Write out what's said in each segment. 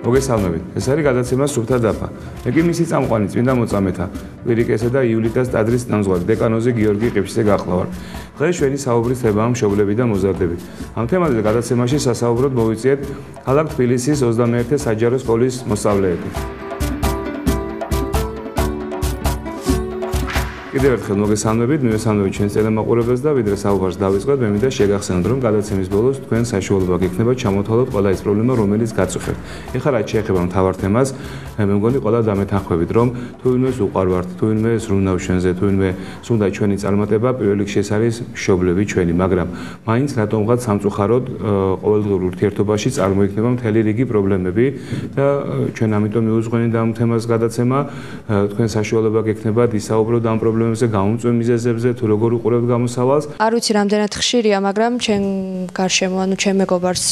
მოგესალმებით. ეს არის გადაცემა სუფთა დაფა. მე კი მისი წამყვანი წმინდა მოწამეთა კვირიკესა და იულიტას ტაძრის ნამზღვარი დეკანოზი გიორგი ყიფშიძე გახლავარ. დღეს ჩვენი საუბრის თემაა მშობლები და მოზარდები. ამ თემაზე გადაცემაში სასაუბროდ მოვიწიეთ ქალაქ თბილისის 21 საჯარო სკოლის მოსწავლეები. კიდევ ერთხელ მოგესალმებით, მივესალმებით ჩვენს ტელემაყურებელს და ვიდრე საუბარს დავიწყოთ, მე მინდა შეგახსენოთ, რომ გადაცემის ბოლოს თქვენ საშუალება გექნება ჩამოთვალოთ ყველა ის პრობლემა, რომელიც გაწუხებთ. ეხლა რაც შეეხება მთავარ თემას, მე მგონი ყველა დამეთანხმებით, რომ თუ ვინმეს უყვარვართ, თუ ვინმე სრულნავს ჩვენზე, თუ ვინმე სუნდა ჩვენი წარმატება, პირველ რიგში ეს არის მშობლები ჩვენი, მაგრამ მაინც რატომღაც სამწუხაროდ ყოველდღიურ ურთიერთობაში წარმოიქმნება მთელი რიგი პრობლემები და ჩვენ ამიტომ მივუძღვენით ამ თემას გადაცემა, თქვენ საშუალება გექნებათ ისაუბროთ ამ პრობლემებზე გამომწვევ მიზეზებზე თუ როგორ უყურებთ გამოსავალს. არ ვიცი რამდენად ხშირია, მაგრამ ჩვენ გარშემო, ჩემ მეგობარს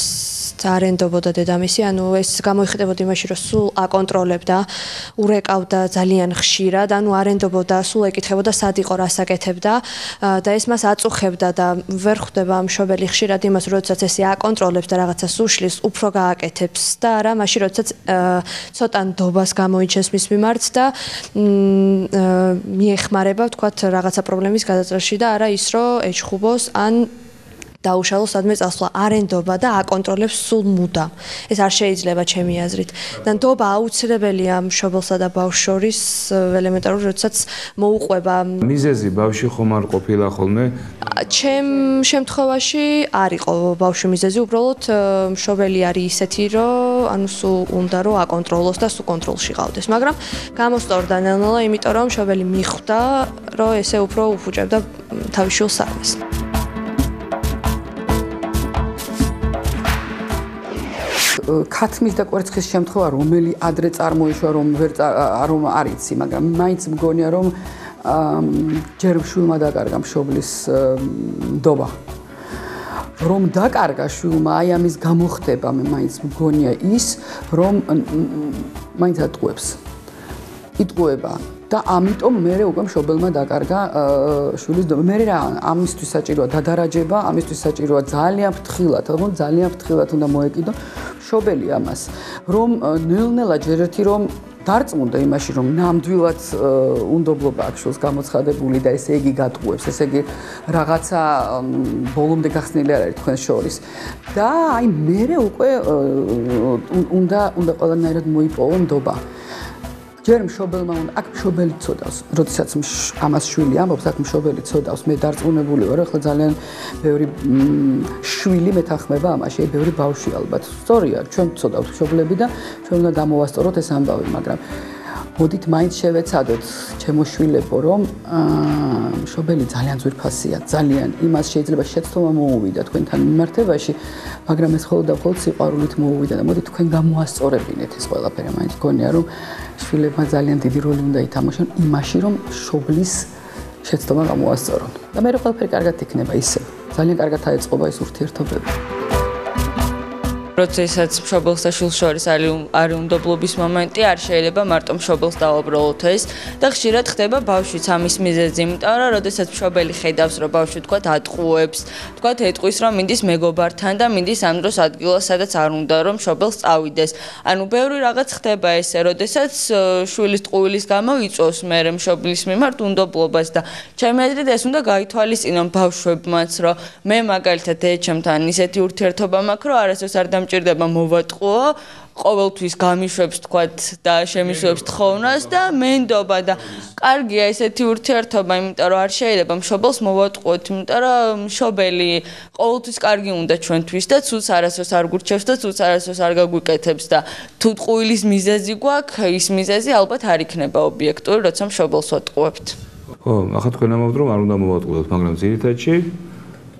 არენდობოდა დედამისი, ეს გამოიხატებოდა იმაში, რომ სულ აკონტროლებდა, ურეკავდა ძალიან ხშირად, არენდობოდა, სულ ეკითხებოდა, სად იყო, რას აკეთებდა და ეს მას აწუხებდა და ვერ ხვდება მშობელი ხშირად იმას, როდესაც ესე აკონტროლებს და რაღაცას უშლის, უფრო გააკეთებს და არა მაშინ, როდესაც ცოტა ნდობას გამოიჩენს მის მიმართ და მიეხმარება ვთქვათ რაღაცა პრობლემის გადაჭრაში და არა ის რომ ეჩხუბოს ან დაუშალოს სადმე წასვლა არენდობა და აკონტროლებს სულ მუდამ. ეს არ შეიძლება ჩემი აზრით. და ნდობა აუცილებელია მშობელსა და ბავშვს შორის ელემენტარული, როდესაც მოუყვება. მიზეზი ბავშვი ხომ არ ყოფილა ხოლმე? ჩემ შემთხვევაში არ იყო ბავშვი მიზეზი, უბრალოდ მშობელი არის ისეთი, რომ სულ უნდა რომ აკონტროლოს და სულ კონტროლში ყავდეს. მაგრამ გამოსწორდა ნელ-ნელა, იმიტომ რომ მშობელი მიხვდა, რომ ესე უფრო უფუჭებდა თავის შვილს საქმეს. ქათმის და კვერცხის შემთხვევა, რომელი ადრე წარმოიშვა, რომ არ იცი, მაგრამ მაინც მგონია, რომ ჯერ შვილმა დაკარგა მშობლის ნდობა. რომ დაკარგა შვილმა, აი ამის გამოხდება, მე მაინც მგონია ის, რომ მაინც ატყუებს. იტყუება და ამიტომ მე უკვე მშობელმა დაკარგა შვილის ნდობა. მე რა ამისთვის საჭიროა დადარაჯება, ამისთვის საჭიროა ძალიან ფრთხილად, ძალიან ფრთხილად უნდა მოეკიდო მშობელი ამას, რომ ნელ-ნელა ჯერ ერთი რომ დარწმუნდა იმაში, რომ ნამდვილად უნდობლობა აქვს შვილს გამოცხადებული და ესე იგი გატყუებს, ესე იგი რაღაცა ბოლომდე გახსნილი არ არის თქვენ შორის. და აი მე უკვე უნდა ყველანაირად მოიპოვო ნდობა. ჯერ მშობელმა უნდა, აქ მშობელი ცოდავს, როდესაც ამას შვილი ამბობს, აქ მშობელი ცოდავს, მე დარწმუნებული ვარ, ახლა ძალიან ბევრი შვილი მეთანხმება ამაში, ბევრი ბავშვი ალბათ. სწორია, ჩვენ ცოდავთ მშობლები და ჩვენ უნდა დამოვასწოროთ ეს ამბავი, მაგრამ მოდით მაინც შევეცადოთ, ჩემო შვილებო, რომ მშობელი ძალიან ძვირფასია, ძალიან იმას შეიძლება შეცდომა მოუვიდა თქვენთან მიმართებაში, მაგრამ ეს მხოლოდ და მხოლოდ სიყვარულით მოუვიდა და მოდით თქვენ გამოასწორებინეთ ეს ყველაფერი, მაინც გქონია, რომ შვილებმა ძალიან დიდი როლი უნდა ითამაშონ იმაში, რომ მშობლის შეცდომა გამოასწორონ. და მე ყველაფერი კარგად იქნება ისე. ძალიან კარგად აეწყობა ეს ურთიერთობები. როდესაც მშობელს და შვილს შორის არის უნდობლობის მომენტი, არ შეიძლება მარტო მშობელს დაუბრალოთ ეს და ხშირად ხდება ბავშვიც ამის მიზეზი, იმიტომ რომ როდესაც მშობელი ხედავს, რომ ბავშვი თქვათ ატყუებს, თქვათ ეტყვის, რომ მინდის მეგობართან და მინდის ამ დროს ადგილას, სადაც არ უნდა რომ მშობელს წავიდეს. ბევრი რაღაც ხდება ესე, როდესაც შვილის ტყუილის გამო იწვევს მერე მშობლის მიმართ უნდობლობას და ჩემი აზრით ეს უნდა გაითვალისწინონ ბავშვებმაც, რომ მე მაგალითად ეჩემთან ისეთი ურთიერთობა მაქვს, რომ არასდროს არ ჭირდება მოვატყუო, ყოველთვის გამიშვებს თქვათ და შემიშვებს თხოვნას და მენდობა და კარგია ესეთი ურთიერთობა, იმიტომ რომ არ შეიძლება მშობელს მოვატყუოთ, იმიტომ რომ მშობელი ყოველთვის კარგი უნდა ჩვენთვის და ცუც არასდროს არ გურჩევს და ცუც არასდროს არ გაგვიკეთებს და თუ ტყუილის მიზეზი გვაქვს, ის მიზეზი ალბათ არ იქნება ობიექტური, როცა მშობელს ვატყუებთ. ხო, ახლა თქვენ ამბობთ, რომ არ უნდა მოვატყუოთ, მაგრამ ძირითადში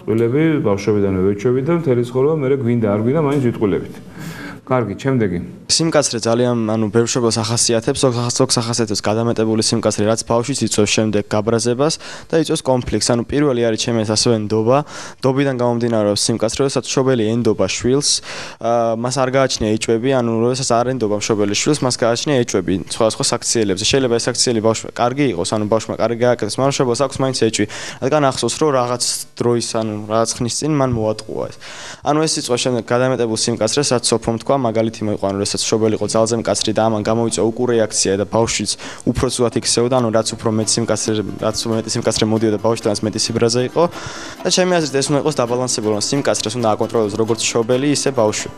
ტყუილები ბავშვებიდანვე ვეჩვევით და მთელი ცხოვრება მე გვინდა არ გვინდა მაინც ვიტყულებით. კარგი, შემდეგი. სიმკაცრე ძალიან, ბევრ მშობელს ახასიათებს, ზოგს ახასიათებს გადამეტებული სიმკაცრე, რაც ბავშვიც იწვევს შემდეგ გაბრაზებას და იწვევს კონფლიქტს. პირველი არის ჩემი ასევე ნდობა. ნდობიდან გამომდინარეობს სიმკაცრე, როდესაც მშობელი ენდობა შვილს, მას არ გააჩნია ეჭვები, როდესაც არ ენდობა მშობელი შვილს, მას გააჩნია ეჭვები სხვადასხვა საქციელებზე. შეიძლება ეს საქციელი ბავშვი კარგი იყოს, ბავშვმა კარგი გააკეთოს, მაგრამ მშობელს აქვს მაინც ეჭვი. რადგან ახსოვს, რომ რაღაც დროის, რაღაც ხნის წინ მან მოატყუა ეს. ეს იწვევს შემდეგ გადამეტებულ სიმკაცრეს, რაც სოფომ თქვა სხვა მაგალითი მოიყვანა, როდესაც მშობელი იყო ძალზე მკაცრი და ამან გამოიწვია უკურეაქცია და ბავშვიც უფრო ცუდად იქცეოდა, ანუ რაც უფრო მეტი სიმკაცრე მოდიოდა ბავშვთან, რაც მეტი სიბრაზე იყო და ჩემი აზრით ეს უნდა იყოს დაბალანსებული, სიმკაცრეს უნდა აკონტროლოს როგორც მშობელი, ისე ბავშვი.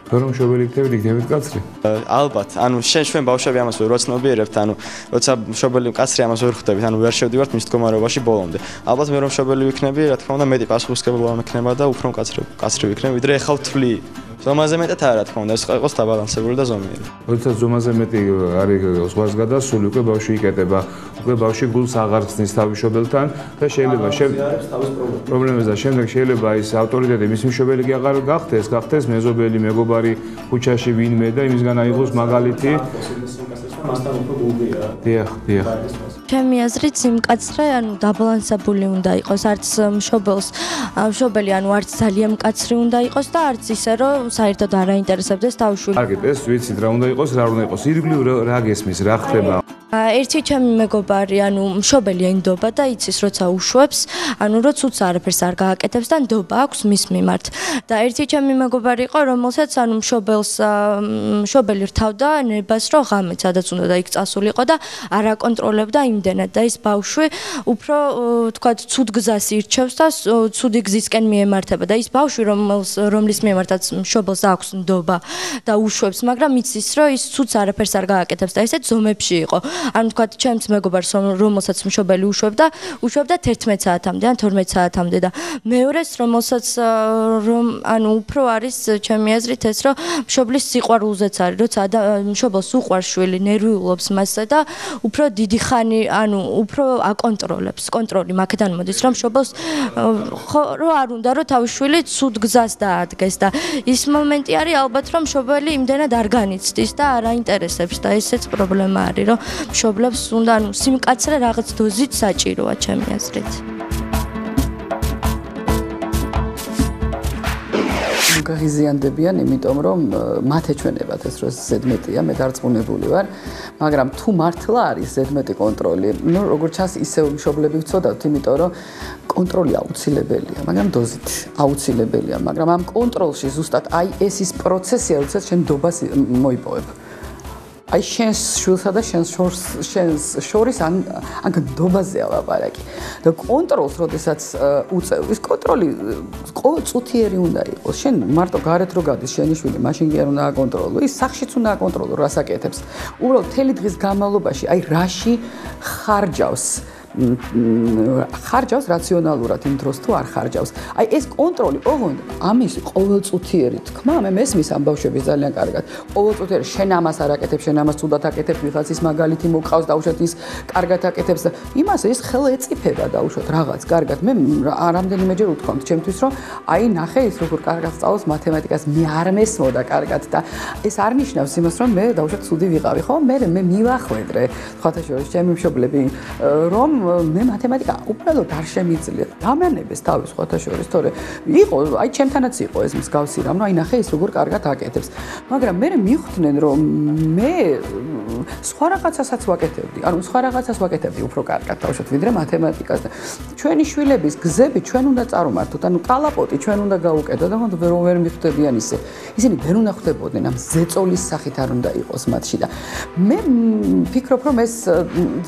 რომ მშობელი იქნებით კაცრი? ალბათ, ანუ ჩვენ ბავშვები ამას ვერ ვაცნობიერებთ, ანუ როცა მშობელი კაცრი ამას ვერ ხვდებით, ანუ ვერ შევდივართ მის მდგომარეობაში ბოლომდე. ალბათ მე რომ მშობელი ვიქნები, რა თქმა უნდა, მეტი პასუხისმგებლობა მექნება და უფრო კაცრი ვიქნები, ვიდრე ახლა ვთვლი. ზომაზე მეტად არა, რა თქმა უნდა, ეს იყოს დაბალანსებული და ზომიერი. როდესაც ზომაზე მეტი არის ზღვას გადასული, უკვე ბავშვი იკეტება, უკვე ბავშვი გულს აღარ ხსნის თავის მშობელთან და შეიძლება პრობლემებს და შემდეგ შეიძლება ის ავტორიტეტი მის მშობელი კი აღარ გახდეს მეზობელი, მეგობარი, ქუჩაში ვინმე და იმისგან აიღოს მაგალითი. დიახ. ჩემი აზრით სიმკაცრე, ანუ დაბალანსებული უნდა იყოს, არც მშობელი, ანუ არც ძალიან მკაცრი უნდა იყოს და არც ისე, რომ საერთოდ არ აინტერესებდეს თავის შვილს. კარგი, ეს ვიცით რა უნდა იყოს, რა არ უნდა იყოს. ირგვლივ რა გესმის, რა ხდება? ერთი ჩემი მეგობარი, ანუ მშობელი ენდობა და იცის, როცა უშვებს, ანუ რო ცუც არაფერს არ გააკეთებს და ნდობა აქვს მის მიმართ. და ერთი ჩემი მეგობარი იყო, რომელსაც ანუ მშობელი რთავდა ნებას, რომ ღამე სადაც უნდა და იქ წასულიყო და არ აკონტროლებდა იმდენად და ის ბავშვი უფრო თქვათ ცუდ გზას ირჩევს და ცუდი გზისკენ მიემართება და ის ბავშვი რომლის მიმართაც მშობელს აქვს ნდობა და უშვებს, მაგრამ იცის, რომ ის ცუც არაფერს არ გააკეთებს და ესეც ზომებში იყო. ანუ თქვათ ჩემს მეგობარს რომელსაც მშობელი უშვებდა 11 საათამდე ან 12 საათამდე და მეორეს რომელსაც ანუ უფრო არის ჩემი აზრით ეს რომ მშობლის სიყვარულზეც არის როცა მშობელს უყვარს შვილი ნერვიულობს მასზე და უფრო დიდი ხანი ანუ უფრო აკონტროლებს კონტროლი მაგდან მოდის რომ მშობელს რო არ უნდა რომ თავის შვილი ცუდ გზას დაადგეს და ის მომენტი არის ალბათ რომ მშობელი იმდენად არ განიცდის და არ აინტერესებს და ესეც პრობლემა არის რომ მშობლებს უნდა ანუ სიმკაცრე რაღაც დოზით საჭიროა ჩემი აზრით. გაღიზიანდებიან, იმიტომ რომ მათ ეჩვენებათ ეს რომ ზედმეტია, მე დარწმუნებული ვარ, მაგრამ თუ მართლა არის ზედმეტი კონტროლი, ну, როგორც ჩანს, ისევ მშობლები ვწოდავთ, იმიტომ რომ კონტროლი აუცილებელია, მაგრამ დოზით აუცილებელია, მაგრამ ამ კონტროლში ზუსტად აი ეს ის პროცესია, როდესაც შენ ნდობას მოიპოვებ. აი შენს შვილსა და შენს შორის ან ნდობაზეა ლაპარაკი. და კონტროლს, როდესაც უწევ, ის კონტროლი ყოველ წუთიერი უნდა იყოს. შენ მარტო გარეთ რო გადის შენი შვილი, მაშინ კი არ უნდა აკონტროლო. ის სახშიც უნდა აკონტროლო, რას აკეთებს. უბრალოდ მთელი დღის განმავლობაში აი რაში ხარჯავს რაციონალურად იმ დროს თუ არ ხარჯავს. აი ეს კონტროლი ოღონდ ამის ყოველწუთიერი თქმა, მე მესმის ამ ბავშვების ძალიან კარგად. ყოველწუთიერი შენ ამას არ აკეთებ, შენ ამას თუდად აკეთებ, ვიღაცის მაგალითი მოყავს და უშოთ ის კარგად აკეთებს და იმასე ის ხელ ეწიფება და უშოთ რაღაც კარგად. მე რამდენიმეჯერ ვთქვამთ ჩემთვის რომ აი ნახე ის როგორ კარგად სწავლობს მათემატიკას, მე არ მესმოდა კარგად და ეს არ ნიშნავს იმას რომ მე დაუშვათ ცუდი ვიყავი, ხო? მე მივახვედრე, სხვათა შორის ჩემი მშობლები რომ მე მათემატიკა უბრალოდ არ შემიძლია. დამანებეს თავის სხვათა შორის, თორე იყო, აი ჩემთანაც იყო ეს მსგავსი რამ, აი ნახე ის როგორ კარგად აკეთებს. მაგრამ მე მიხვდნენ რომ მე სხვა რაღაცასაც ვაკეთებდი. ანუ სხვა რაღაცას ვაკეთებდი უფრო კარგად თავშოთ ვიდრე მათემატიკას და ჩვენი შვილების გზები ჩვენ უნდა წარმართოთ. ანუ კალაპოტი ჩვენ უნდა გავუკეთოთ და ვერ მიხვდებიან ისე. ისინი ვერ უნდა ხვდებოდნენ ამ ზეწოლის სახით არ უნდა იყოს მათში და მე ვფიქრობ რომ ეს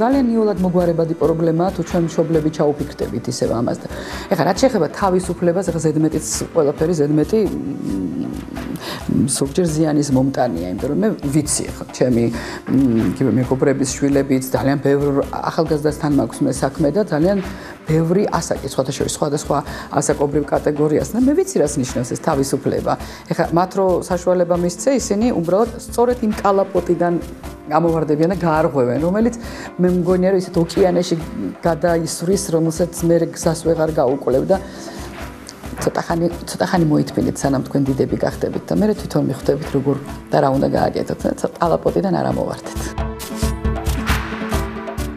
ძალიან იოლად მოგვარებადი პრობლემაა თუ ჩვენ მშობლები ჩაუფიქრდებით ისევ ამას და ეხლა რაც შეეხება თავისუფლებას, ეხლა ზედმეტიც ყველაფერი ზედმეტი ზოგჯერ ზიანის მომტანია, იმიტომ რომ მე ვიცი ახლა ჩემი მეგობრების შვილებიც ძალიან ბევრ ახალგაზრდასთან მაქვს მე საქმე და ძალიან ბევრი ასაკი სხვათა შორის სხვადასხვა ასაკობრივ კატეგორიას და მე ვიცი რას ნიშნავს ეს თავისუფლება. ეხლა მათ რო საშუალება მისცე, ისინი უბრალოდ სწორედ იმ კალაპოტიდან გამოვარდებიან და გაარღვევენ, რომელიც მე მგონია რომ ისეთ ოკეანეში გადაისვრის, რომელსაც მე გზას ვეღარ გაუკლებ და ცოტა ხანი მოითმინეთ, სანამ თქვენ დიდები გახდებით და მე თვითონ მიხვდებით როგორ და რა უნდა გააკეთოთ. კალაპოტიდან არ ამოვარდეთ.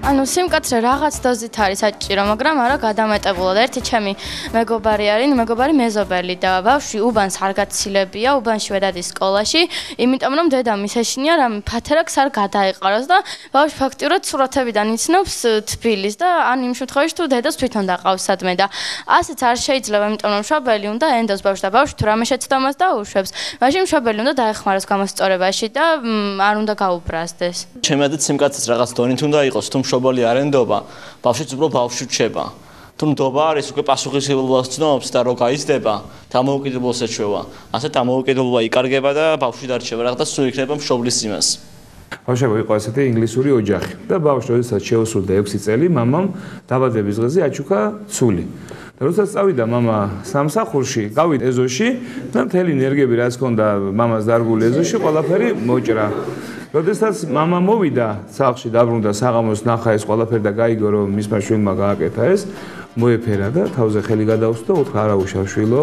ანუ სიმკაცრე რაღაც დოზით არის საჭირო, მაგრამ არა გადამეტებულად. ერთი ჩემი მეგობარი არის, მეგობარი მეზობელი და ბავშვი უბანს არ გაცილებია, უბანში ვედადის სკოლაში, იმიტომ რომ დედამის ეშინია რამე ფათერაკს არ გადაეყაროს და ბავშვი ფაქტიურად სურათებიდან იცნობს თბილის და ან იმ შემთხვევაში თუ დედას თვითონ დაყავს სადმე და ასეც არ შეიძლება, იმიტომ რომ მშობელი უნდა ენდოს ბავშვს და ბავშვი თუ რამე შეცდომას დაუშვებს, მაშინ მშობელი უნდა დაეხმაროს გამოსწორებაში და არ უნდა გაუბრაზდეს. ჩემი აზრით სიმკაცრეს რაღაც დონით უნდა იყოს, თუ მშობელი არ ენდობა, ბავშვიც უფრო ბავშვი რჩება. თუ ნდობა არის უკვე პასუხისმგებლობას ცნობს და რო გაიზრდება, დამოუკიდებლობას ეჩვევა. ასე დამოუკიდებლობა იკარგება და ბავშვი დარჩება რაღაც და სულ იქნება მშობლის იმას. ბავშვებო იყო ესეთი ინგლისური ოჯახი და ბავშვი როდესაც შეუსრულდა 6 წელი, მამამ დაბადების დღეზე აჩუქა ცული. და როდესაც წავიდა მამა სამსახურში, გავიდა ეზოში და მთელი ენერგიები რაც ჰქონდა მამას დარგული ეზოში, ყველაფერი მოჭრა. როდესაც მამა მოვიდა სახლში, დაბრუნდა საღამოს, ნახა ეს ყველაფერი და გაიგო რომ მისმა შვილმა გააკეთა ეს, მოეფერა და თავზე ხელი გადაუხსნა და უთხრა არა უშავ შვილო,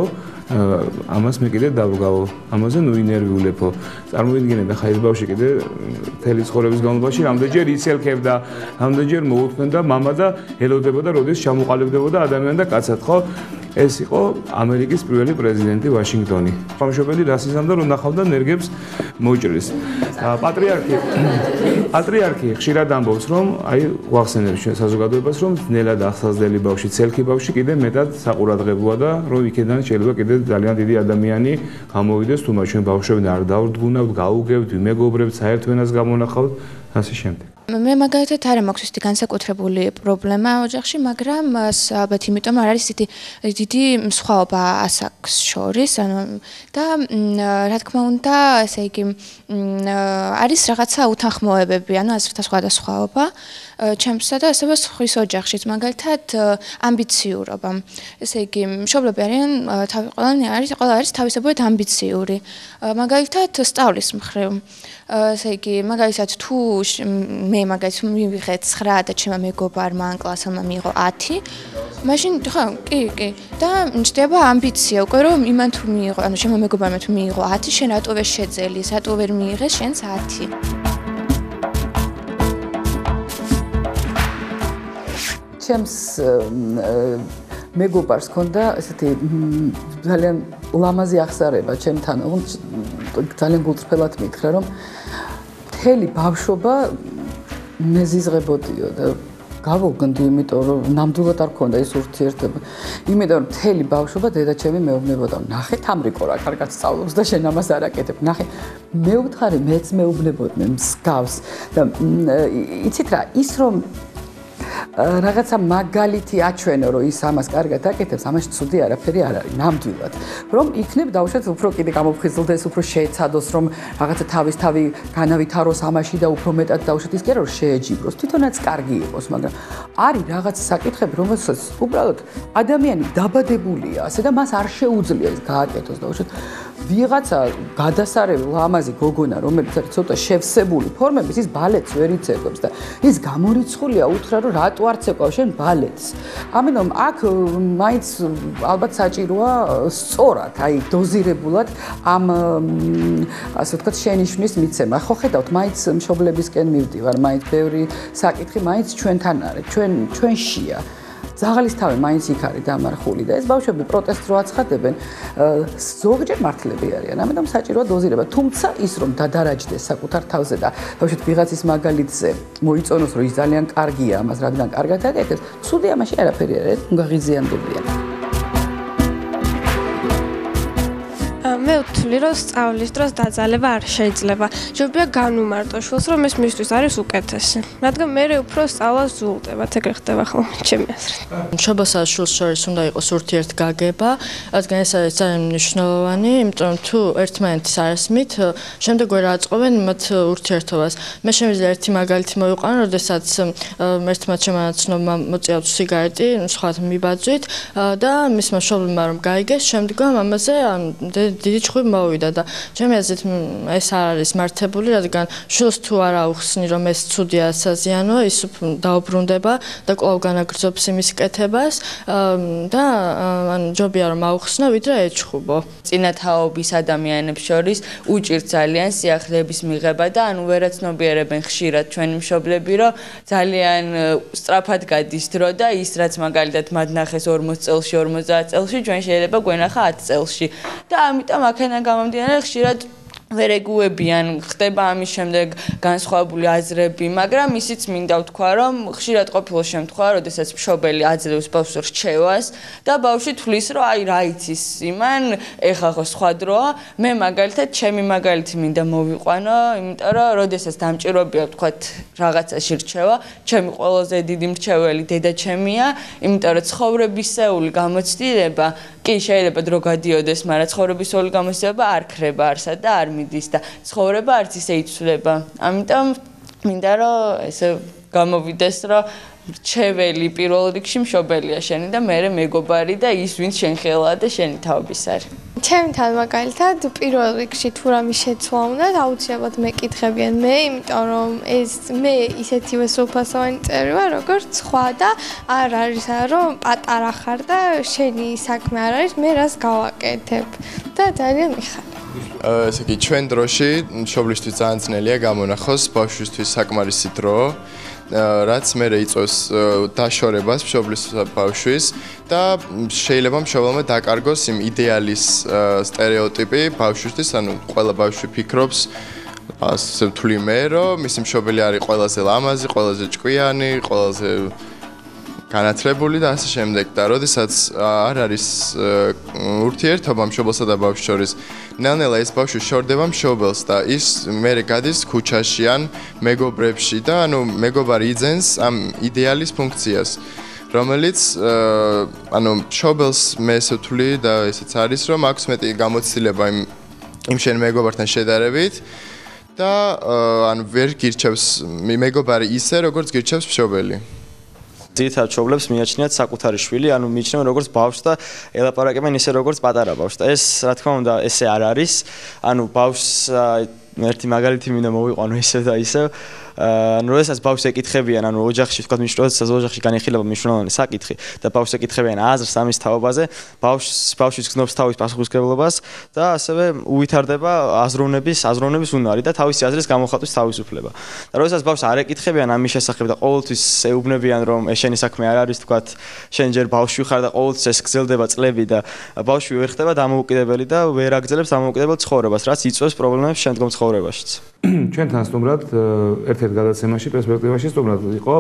ამას მე კიდე დავგავო, ამაზე ნუ ინერვიულებო. წარმოიდგინე და ხა ეს ბავშვი კიდე მთელი ცხოვრების განმავლობაში რამდენჯერ იცელქებდა, რამდენჯერ მოუთმენდა მამა და ელოდებოდა როდის ჩამოყალიბდებოდა ადამიანი და კაცად, ხო? ეს იყო ამერიკის პირველი პრეზიდენტი ვაშინგტონი. ბავშვები რას იზამდა რომ ნახავდა ნერგებს მოჭრის. პატრიარქი ხშირად ამბობს რომ აი ვახსენებს ჩვენ საზოგადოებას რომ ნელად ახსაზდელი ბავშვი, ცელქი ბავშვი კიდე მეტად საყურადღებოა და რომ იქიდან შეიძლება კიდე ძალიან დიდი ადამიანი გამოვიდეს თუ მას ჩვენ ბავშვები არ დავრდგუნავთ, გაუგებთ, ვიმეგობრებთ, საერთო ენას გამონახავთ, ასე შემდეგ. მე მაგალითად არ მაქვს ისეთი განსაკუთრებული პრობლემა ოჯახში, მაგრამ ალბათ იმიტომ არ არის დიდი სხვაობა ასაკს შორის, ანუ და რა თქმა უნდა, ესე იგი არის რაღაცა უთანხმოებები, ანუ აზრთა სხვადასხვაობა. ჩემსა და ასევე სხვის ოჯახშიც, მაგალითად ამბიციურობა. ესე იგი, მშობლები არიან ყველა არის თავისებურად ამბიციური. მაგალითად სწავლის მხრივ. ესე იგი, მაგალითად თუ მე მაგალითად მივიღეთ 9 და ჩემმა მეგობარმა ან კლასელმა მიიღო 10, მაშინ ხო, კი. და მჭდება ამბიცია უკვე რომ იმან თუ მიიღო, ანუ ჩემმა მეგობარმა თუ მიიღო 10, შენ რატო ვერ შეძელის, რატო ვერ მიიღეს შენს 10? ჩემს მეგობარს ქონდა ესეთი ძალიან ლამაზი აღსარება ჩემთან, ძალიან გულწრფელად მითხრა რომ მთელი ბავშვობა მეზიზღებოდიო და გავოგონდი, იმიტომ რომ ნამდვილად არ ქონდა ის ურთიერთობა. იმიტომ რომ მთელი ბავშვობა დედაჩემი მეუბნებოდა, ნახე თამრიკო რა კარგად სწავლობს და შენ ამას არ აკეთებ. ნახე, მეუთხარი მეც მეუბნებოდნენ მსგავს და იცით რა, ის რომ რაღაცა მაგალითი აჩვენო რომ ის ამას კარგად აკეთებს, ამაში ცუდი არაფერი არ არის, ნამდვილად. რომ იქნებ დაუშვათ უფრო კიდე გამოფხიზლდეს, უფრო შეეცადოს, რომ რაღაცა თავისთავი განავითაროს ამაში და უფრო მეტად დაუშვათ ის კი არა რომ შეეჯიბროს, თვითონაც კარგი იყოს, მაგრამ არის რაღაც საკითხები, რომელსაც უბრალოდ ადამიანი დაბადებულია ასე და მას არ შეუძლია ის გააკეთოს, დაუშვათ ვიღაცა გადასარევი ლამაზი გოგონა, რომელიც არის ცოტა შევსებული ფორმების, ის ბალეტს ვერ იცეკვებს და ის გამორიცხულია უთხრა რომ რატო არ ცეკვავ შენ ბალეტს. ამიტომ აქ მაინც ალბათ საჭიროა სწორად, აი დოზირებულად ამ ასე ვთქვათ შენიშვნის მიცემა. ხო ხედავთ, მაინც მშობლებისკენ მივდივარ, მაინც ბევრი საკითხი მაინც ჩვენთან არის, ჩვენშია. ზაღალისთავი მაინც იქ არის დამარხული და ეს ბავშვები პროტესტს რო აცხადებენ, ზოგჯერ მართლები არიან, ამიტომ საჭიროა დოზირება. თუმცა ის რომ დადარაჯდეს საკუთარ თავზე და ბავშვი ვიღაცის მაგალითზე მოიწონოს, რომ ის ძალიან კარგია ამას, რადგან კარგად აკეთებს, ცუდი ამაში არაფერი არ არის, გაღიზიანდებიან. მე ვთვლი, რომ სწავლის დროს დაძალება არ შეიძლება. შეიძლება განუმარტო შვილს, რომ ეს მისთვის არის უკეთესი. რადგან მე უფრო სწავლას ვზულდებათ, ეგრე ხდება ხოლმე ჩემი აზრით. მშობელსა და შვილს შორის უნდა იყოს ურთიერთგაგება, რადგან ეს არის ძალიან მნიშვნელოვანი, იმიტომ რომ თუ ერთმანეთის არ ესმით, შემდეგ ვერ აწყობენ მათ ურთიერთობას. მე შემიძლია ერთი მაგალითი მოვიყვანო, როდესაც ერთმა ჩემმა ცნობმა მოწია სიგარეტი, სხვათ მიბაძვით და მისმა მშობლებმა რომ გაიგეს, შემდგომ ამაზე დიდი დიდი ჭხვი მოვიდა და ჩემი აზრით ეს არ არის მართებული, რადგან შულს თუ არ აუხსნი რომ ეს ცუდია საზიანოა, ის დაუბრუნდება და კვლავ განაგრძობს იმის კეთებას და ჯობია რომ აუხსნო, ვიდრე ეჩხუბო. წინათაობის ადამიანებს შორის უჭირთ ძალიან სიახლეების მიღება და ანუ ვერაცნობიერებენ ხშირად ჩვენი მშობლები, რომ ძალიან სწრაფად გადის დრო და ის რაც მაგალითად მათ ნახეს 40 წელში, 50 წელში, ჩვენ შეიძლება გვენახა 10 წელში. და ამიტომ აქედან გამომდინარე ხშირად ვერ ეგუებიან, ხდება ამის შემდეგ განსხვავებული აზრები, მაგრამ ისიც მინდა ვთქვა, რომ ხშირად ყოფილა შემთხვევა, როდესაც მშობელი აძლევს ბავშვს რჩევას და ბავშვი თვლის, რომ აი რა იცის იმან, ეხლა ხო სხვა დროა, მე მაგალითად ჩემი მაგალითი მინდა მოვიყვანო, იმიტომ რომ როდესაც დამჭიროებია ვთქვათ რაღაცაში რჩევა, ჩემი ყველაზე დიდი მრჩეველი დედაჩემია, იმიტომ რომ ცხოვრებისეული გამოცდილება კი შეიძლება დრო გადიოდეს, მაგრამ ცხოვრებისეული გამოცდილება არ ქრება არსად და არ მიდის და ცხოვრება არც ისე იცვლება. ამიტომ მინდა რომ ესე გამოვიდეს, რომ რჩეველი პირველ რიგში მშობელია შენი და მე მეგობარი და ის ვინც შენ ხელაა და შენი თაობის არის. ჩემთან მაგალითად პირველ რიგში თუ რამე შეცვლა უნდა, აუცილებლად მეკითხებიან მე, იმიტომ რომ ეს მე ისეთივე სრულფასოვანი წევრი ვარ, როგორც სხვა და არ არის რომ პატარა ხარ და შენი საქმე არ არის, მე რას გავაკეთებ და ძალიან მიხარია. ესე იგი, ჩვენ დროში მშობლისთვის ძალიან ძნელია გამონახოს ბავშვისთვის საკმარისი დრო, რაც მე იწვევს დაშორებას მშობლის ბავშვის და შეიძლება მშობელმა დაკარგოს იმ იდეალის სტერეოტიპი ბავშვისთვის, ანუ ყველა ბავშვი ფიქრობს ასე ვთვლი მე, რომ მისი მშობელი არის ყველაზე ლამაზი, ყველაზე ჭკვიანი, ყველაზე განათლებული და ასე შემდეგ და როდესაც არ არის ურთიერთობა მშობელსა და ბავშვის შორის, ნელ-ნელა ეს ბავშვი შორდება მშობელს და ის მერე გადის ქუჩაში ან მეგობრებში და ანუ მეგობარი იძენს ამ იდეალის ფუნქციას, რომელიც ანუ მშობელს მე ესე ვთვლი და ესეც არის, რომ აქვს მეტი გამოცდილება იმ შენ მეგობართან შედარებით და ანუ ვერ გირჩევს მეგობარი ისე, როგორც გირჩევს მშობელი. ძირითადად მშობლებს მიაჩნიათ საკუთარი შვილი, ანუ მიიჩნევენ როგორც ბავშვს და ელაპარაკებენ ისე როგორც პატარა ბავშვს. და ეს რა თქმა უნდა ესე არ არის. ანუ ბავშვს ერთი მაგალითი მინდა მოვიყვანო ისე და ისე. ანუ როდესაც ბავშვს ეკითხებიან, ანუ ოჯახში თქვა როდესაც ოჯახში განიხილება მნიშვნელოვანი საკითხი და ბავშვს ეკითხებიან აზრს ამის თაობაზე, ბავშვი გრძნობს თავის პასუხისმგებლობას და ასევე უვითარდება აზროვნების უნარი და თავისი აზრის გამოხატვის თავისუფლება. და როდესაც ბავშვს არ ეკითხებიან ამის შესახებ და ყოველთვის ეუბნებიან, რომ ეს შენი საქმე არ არის, თქვა შენ ჯერ ბავშვი ხარ და ყოველთვის ეს გრძელდება წლები და ბავშვი ვერ ხდება დამოუკიდებელი და ვერ აგრძელებს დამოუკიდებელ ცხოვრებას, რაც იწვევს პრობლემებს შემდგომ ცხოვრებაშიც. ჩვენთან სტუმრად ერთ-ერთ გადაცემაში პერსპექტივაში სტუმრად იყო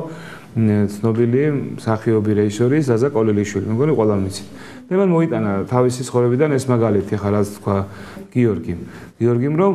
ცნობილი მსახიობი რეჟისორი ზაზა კოლელიშვილი. მეგონი ყველამ იცით. მე მან მოიტანა თავისი ცხოვრებიდან ეს მაგალითი, ხა რაც თქვა გიორგიმ, რომ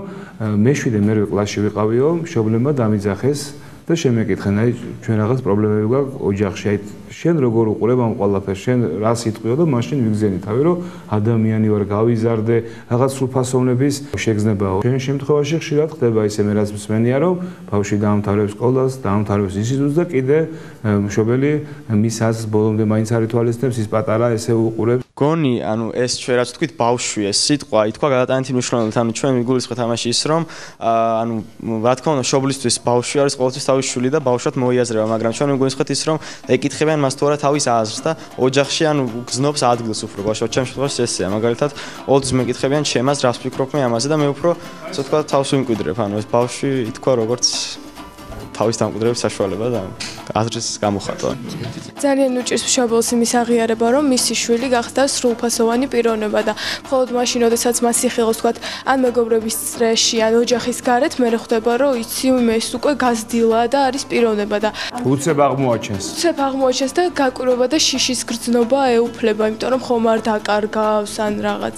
მე-7 მერვე კლასში ვიყავიო, მშობლებმა დამიძახეს და შემეკითხენ, აი ჩვენ რაღაც პრობლემები გვაქვს ოჯახში, აი შენ როგორ უყურებ ამ ყველაფერს, შენ რა სიტყვიო და მაშინ ვიგზენი თავი, რომ ადამიანი ვარ, გავიზარდე, რაღაც სრულფასოვნების შეგრძნებაო. ჩვენ შემთხვევაში ხშირად ხდება ისე, მე რაც მსმენია, რომ ბავშვი დაამთავრებს სკოლას, დაამთავრებს ინსტიტუტს და კიდე მშობელი მის აზრს ბოლომდე მაინც არ ითვალისწინებს, ის პატარა ესე უყურებს. გონი, ანუ ეს ჩვენ რაც ვთქვით ბავშვი, ეს სიტყვა ითქვა გადატანითი მნიშვნელობით, ანუ ჩვენ ვიგულისხმეთ ამაში ის, რომ ანუ რა თქმა უნდა, მშობლისთვის ბავშვი არის ყოველთვის თავის შვილი და ბავშვად მოიაზრება, მაგრამ ჩვენ ვიგულისხმეთ ის, რომ ეკითხებიან მას თუ არა თავის აზრს და ოჯახში ანუ გზნობს ადგილს უფრო ბავშვად. ჩემ შემთხვევაში ესეა, მაგალითად, ყოველთვის მეკითხებიან ჩემ აზრს, რას ვფიქრობ მე ამაზე და მე უფრო ასე ვთქვა თავს ვიმკვიდრებ, ანუ ეს ბავშვი ითქვა როგორც თავის დამკვიდრების საშუალება და აზრის გამოხატვა. ძალიან უჭირს მშობელს იმის აღიარება, რომ მისი შვილი გახდა სრულფასოვანი პიროვნება და მხოლოდ მაშინ, როდესაც მას იხილავს, თქვათ, ან მეგობრების წრეში, ან ოჯახის გარეთ, მე ხვდება, რომ იცი ეს უკვე გაზრდილა და არის პიროვნება და უცებ აღმოაჩენს და გაკვირვება და შიშის გრძნობა ეუფლება, იმიტომ რომ ხომ არ დაკარგავს ან რაღაც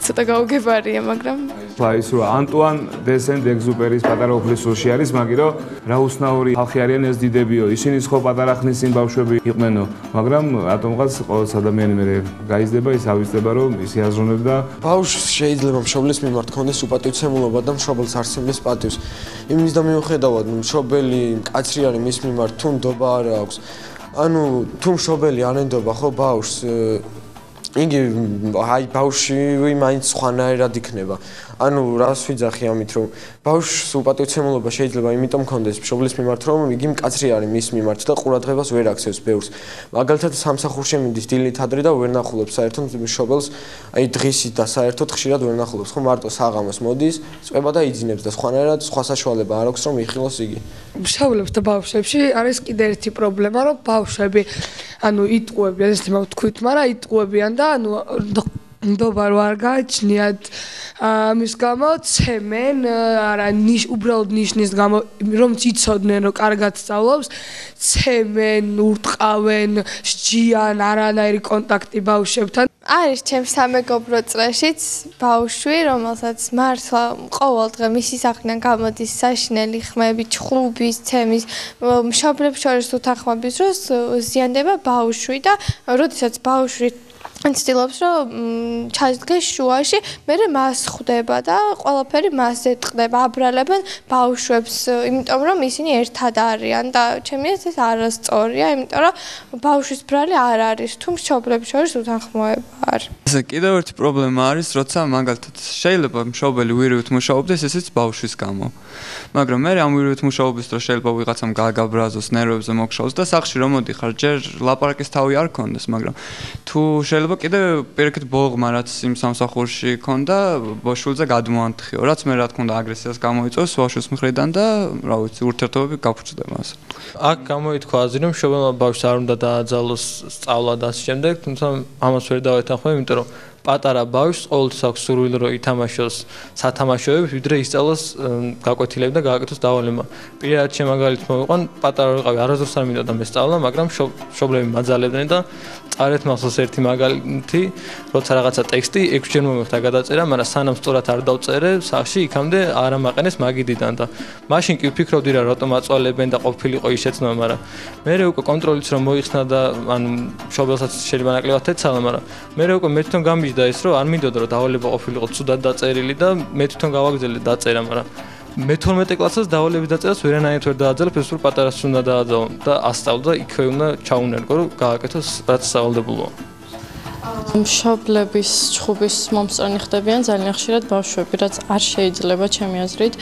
ცოტა გაუგებარია, მაგრამ ის რა ანტუან დე სენტ-ეგზუპერის პატარა უფლის სულში არის, მაგრამ რა უცნაური ხალხი არიან ეს დიდებიო. ისინი ხო პატარა ხნის წინ ბავშვები იყვენო, მაგრამ რატომღაც ყოველს ადამიანი მე გაიზრდება, ის ავიზრდება, რომ ისი აზროვნებდა. ბავშვს შეიძლება მშობლის მიმართ ქონდეს უპატივცემულობა და მშობელს არსებობს პატივს. იმის და მიუხედავად, მშობელი კაცრი არის მის მიმართ, თუ ნდობა არ აქვს. ანუ თუ მშობელი არ ენდობა ხო ბავშვს იგი აი ბავშვი მაინც სხვანაირად იქნება. ანუ რას ვიძახი ამით, რომ ბავშვს უპატივცემულობა შეიძლება იმიტომ მქონდეს მშობლის მიმართ, რომ იგი მკაცრი არის მის მიმართ და ყურადღებას ვერ აქცევს ბევრს. მაგალითად სამსახურში მიდის დილით ადრე და ვერ ნახულობს საერთოდ მშობელს, აი დღისით და საერთოდ ხშირად ვერ ნახულობს, ხო მარტო საღამოს მოდის, წვება და იძინებს და სხვანაირად სხვა საშუალება არ აქვს, რომ იხილოს იგი. მშობლებს და ბავშვებში არის კიდე ერთი პრობლემა, რომ ბავშვები ანუ იტყუებიან, ესე ვთქვით, მაგრამ იტყუებიან და ანუ ნდობა რო არ გააჩნიათ ამის გამო ცემენ არა უბრალოდ ნიშნის გამო რომ იცოდნენ რომ კარგად სწავლობს ცემენ ურტყავენ სჯიან არანაირი კონტაქტი ბავშვებთან არის ჩემს სამეგობრო წრეშიც ბავშვი რომელსაც მართლა ყოველ დღე მისი სახლიდან გამოდის საშინელი ხმები ჩხუბის ცემის მშობლებს შორის უთანხმოების დროს ზიანდება ბავშვი და როდესაც ბავშვი ცდილობს რომ ჩაიდგეს შუაში, მერე მას ხვდება და ყველაფერი მასზე ტყდება, აბრალებენ ბავშვებს, იმიტომ რომ ისინი ერთად არიან და ჩემი აზრით ეს არასწორია, იმიტომ რომ ბავშვის ბრალი არ არის, თუ მშობლებს შორის უთანხმოება არის. ესე კიდევ ერთი პრობლემა არის, როცა მაგალითად შეიძლება მშობელი ვირივით მუშაობდეს, ესეც ბავშვის გამო. მაგრამ მე ამ ვირივით მუშაობის დროს შეიძლება ვიღაცამ გააგაბრაზოს, ნერვებზე მოგშაოს და სახლში რომ მოდიხარ, ჯერ ლაპარაკის თავი არ ქონდეს, მაგრამ თუ შეიძლება კიდე პირიქით ბოლღმა რაც იმ სამსახურში ქონდა ბავშულზე გადმოანთხიო რაც მე რა თქმა უნდა აგრესიას გამოიწვევს ბავშვის მხრიდან და რა ვიცი ურთიერთობები გაფუჭდება ასე აქ გამოითქვა აზრი რომ მშობელმა ბავშვს არ უნდა დააძალოს სწავლა და ამ შემდეგ თუმცა ამას ვერ დავეთანხმებ იმიტომ რომ პატარა ბავშვს ყოველთვის აქვს სურვილი რომ ითამაშოს სათამაშოებს ვიდრე ისწავლოს გაკვეთილები და გააკეთოს დავალება. პირადად შემაგალით მოვიყვან პატარა ვიყავი არასდროს არ მინდოდა მე სწავლა მაგრამ მშობლები მაძალებდნენ და წარეთ მახსოვს ერთი მაგალითი როცა რაღაცა ტექსტი 6 ჯერ მომეხდა გადაწერა მაგრამ სანამ სწორად არ დავწერე სახში იქამდე არ ამაყენეს მაგიდიდან და მაშინ კი ვფიქრობდი რა რატომ აწვალებენ და ყოფილიყო ის შეცნობა მაგრამ მე უკვე კონტროლიც რომ მოიხსნა და ანუ მშობელსაც შეიძლება ნაკლებად ეცალა მაგრამ მე უკვე მე თვითონ გამიჯდა ის რომ არ მინდოდა რომ დავალება ყოფილიყო ცუდად დაწერილი და მე თვითონ გავაგზავნე დაწერა მაგრამ მე 12 კლასს დავალების დაწერას ვერანაირად ვერ დააძალებ ეს რომ პატარას უნდა დააძალო და ასწავლო და იქვე უნდა ჩაუნერგო რომ გააკეთოს რაც სავალდებულოა მშობლების ჩხუბის მომსწრენი ხდებიან ძალიან ხშირად ბავშვები, რაც არ შეიძლება ჩემი აზრით.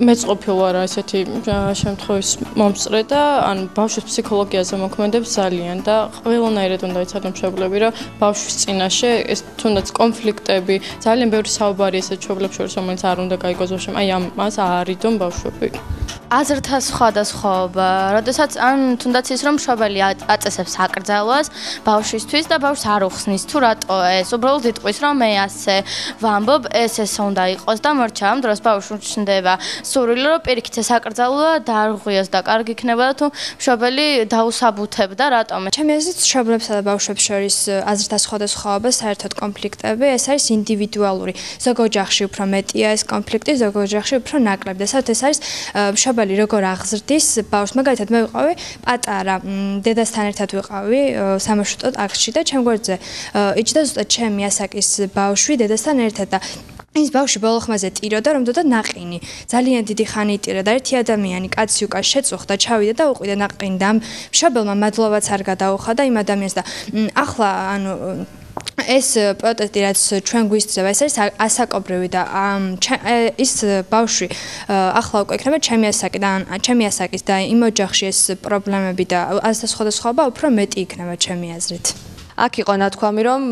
მეც ყოფილი ვარ ესეთი შემთხვევის მომსწრე და ან ბავშვის ფსიქოლოგიაზე მოქმედებს ძალიან და ყველანაირად უნდა იცოდონ მშობლები, რომ ბავშვის წინაშე ეს თუნდაც კონფლიქტები, ძალიან ბევრი საუბარი ესეთ მშობლებს შორის, რომელიც არ უნდა გაიგოს ბავშვებმა, აი ამას არიდონ ბავშვები. აზრთა სხვადასხვაობა, როდესაც ან თუნდაც ის რომ მშობელი აწესებს აკრძალვას ბავშვისთვის და ბავშვს არ უხსნის თუ რატო ეს უბრალოდ იტყვის რომ მე ასე ვამბობ ეს უნდა იყოს და მორჩა ამ დროს ბავშვი ჩნდება სურვილი რომ პირიქით ეს აკრძალვა დაარღვიოს და კარგი იქნება და თუ მშობელი დაუსაბუთებდა რატომ ჩემი აზრით მშობლებსა და ბავშვებს შორის აზრთა სხვადასხვაობა საერთოდ კონფლიქტები ეს არის ინდივიდუალური ზოგ ოჯახში უფრო მეტია ეს კონფლიქტი ზოგ ოჯახში უფრო ნაკლები და საერთოდ ეს არის მშობელი როგორ აღზრდის ბავშვს მაგალითად მე ვიყავი პატარა დედასთან ერთად ვიყავი სამარშრუტო ტაქსში და ჩემ გვერდზე იჭდა ზუსტად ჩემი ასაკის ბავშვი დედასთან ერთად და ის ბავშვი ბოლო ხმაზე ტიროდა რომ დოდა ნაყინი ძალიან დიდი ხანი იტირა და ერთი ადამიანი კაცი უკან შეწუხდა ჩავიდა და უყვიდა ნაყინი და მშობელმა მადლობაც არ გადაუხა და იმ ადამიანს და ახლა ანუ ეს პროტესტი რაც ჩვენ გვისწრება ეს არის ასაკობრივი და ის ბავშვი ახლა უკვე იქნება ჩემი ასაკის და იმ ოჯახში ეს პრობლემები და აზრთა სხვადასხვაობა უფრო მეტი იქნება ჩემი აზრით აქ იყო ნათქვამი რომ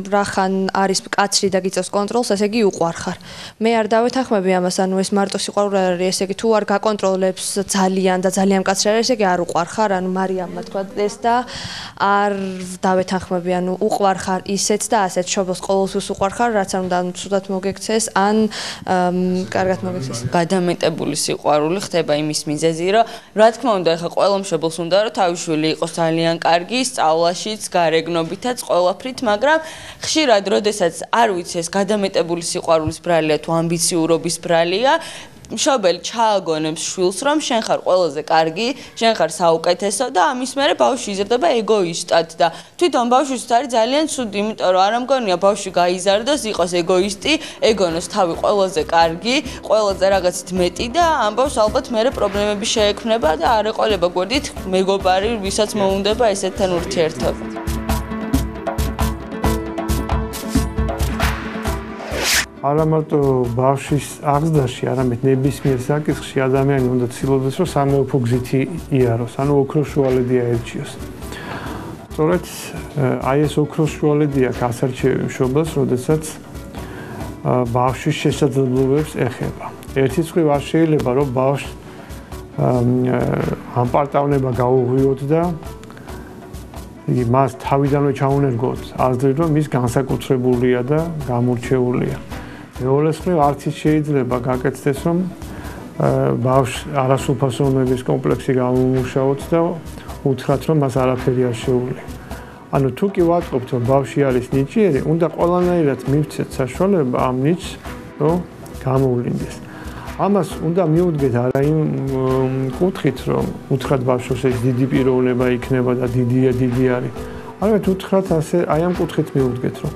რახან არის კაცრი და გიწევს კონტროლს ესე იგი უყვარხარ მე არ დავეთანხმები ამას ანუ ეს მარტო სიყვარული არ არის ესე იგი თუ არ გაკონტროლებს ძალიან და ძალიან კაცრი არის ესე იგი არ უყვარხარ ანუ მარიამმა თქვა ეს და არ დავეთანხმები ანუ უყვარხარ ისეც და ასეც შობელს ყოველთვის უყვარხარ რაც არ უნდა ცუდად მოგექცეს ან კარგად მოგექცეს გადამეტებული სიყვარული ხდება იმის მიზეზი რომ რა თქმა უნდა ეხა ყველა მშობელს უნდა რომ თავის შვილი იყოს ძალიან კარგი სწავლაშიც გარეგნობითაც ყველაფრით მაგრამ ხშირად როდესაც არ ვიცი ეს გადამეტებული სიყვარულის ბრალია თუ ამბიციურობის ბრალია მშობელი ჩააგონებს შვილს რომ შენ ხარ ყველაზე კარგი, შენ ხარ საუკეთესო და ამის მერე ბავშვი იზრდება ეგოისტად და თვითონ ბავშვის არის ძალიან ცუდი, იმიტომ რომ არ ამგონია ბავშვი გაიზარდოს, იყოს ეგოისტი, ეგონოს თავი ყველაზე კარგი, ყველაზე რაღაცით მეტი და ამბავს ალბათ მერე პრობლემები შეექმნება და არ ეყოლება გვერდით მეგობარი, ვისაც მოუნდება ესეთთან ურთიერთობა. არა მარტო ბავშვის აღზრდაში, არამედ ნებისმიერ საკითხში ადამიანი უნდა ცდილობდეს, რომ სამეუფო გზით იაროს, ანუ ოქროს შუალედი აერჩიოს. სწორედ აი ეს ოქროს შუალედი აქვს ასარჩევი მშობელს, როდესაც ბავშვის შესაძლებლობებს ეხება. ერთი წვი არ შეიძლება, რომ ბავშვს ამ პარტავნება გაუღვიოთ და მას თავიდანვე ჩაუნერგოთ აზრი, რომ ის განსაკუთრებულია და გამორჩეულია. მეორეს მხრივ არც ის შეიძლება გაკეთდეს, რომ ბავშვს არასრულფასოვნების კომპლექსი გამომუშავოთ და უთხრათ, რომ მას არაფერი არ შეუძლია. ანუ თუ კი ვატყობთ, რომ ბავშვი არის ნიჭიერი, უნდა ყველანაირად მივცეთ საშუალება ამ ნიჭს, რომ გამოვლინდეს. ამას უნდა მიუდგეთ არა იმ კუთხით, რომ უთხრათ ბავშვს ეს დიდი პიროვნება იქნება და დიდი არის. არამედ უთხრათ ასე აი ამ კუთხით მიუდგეთ, რომ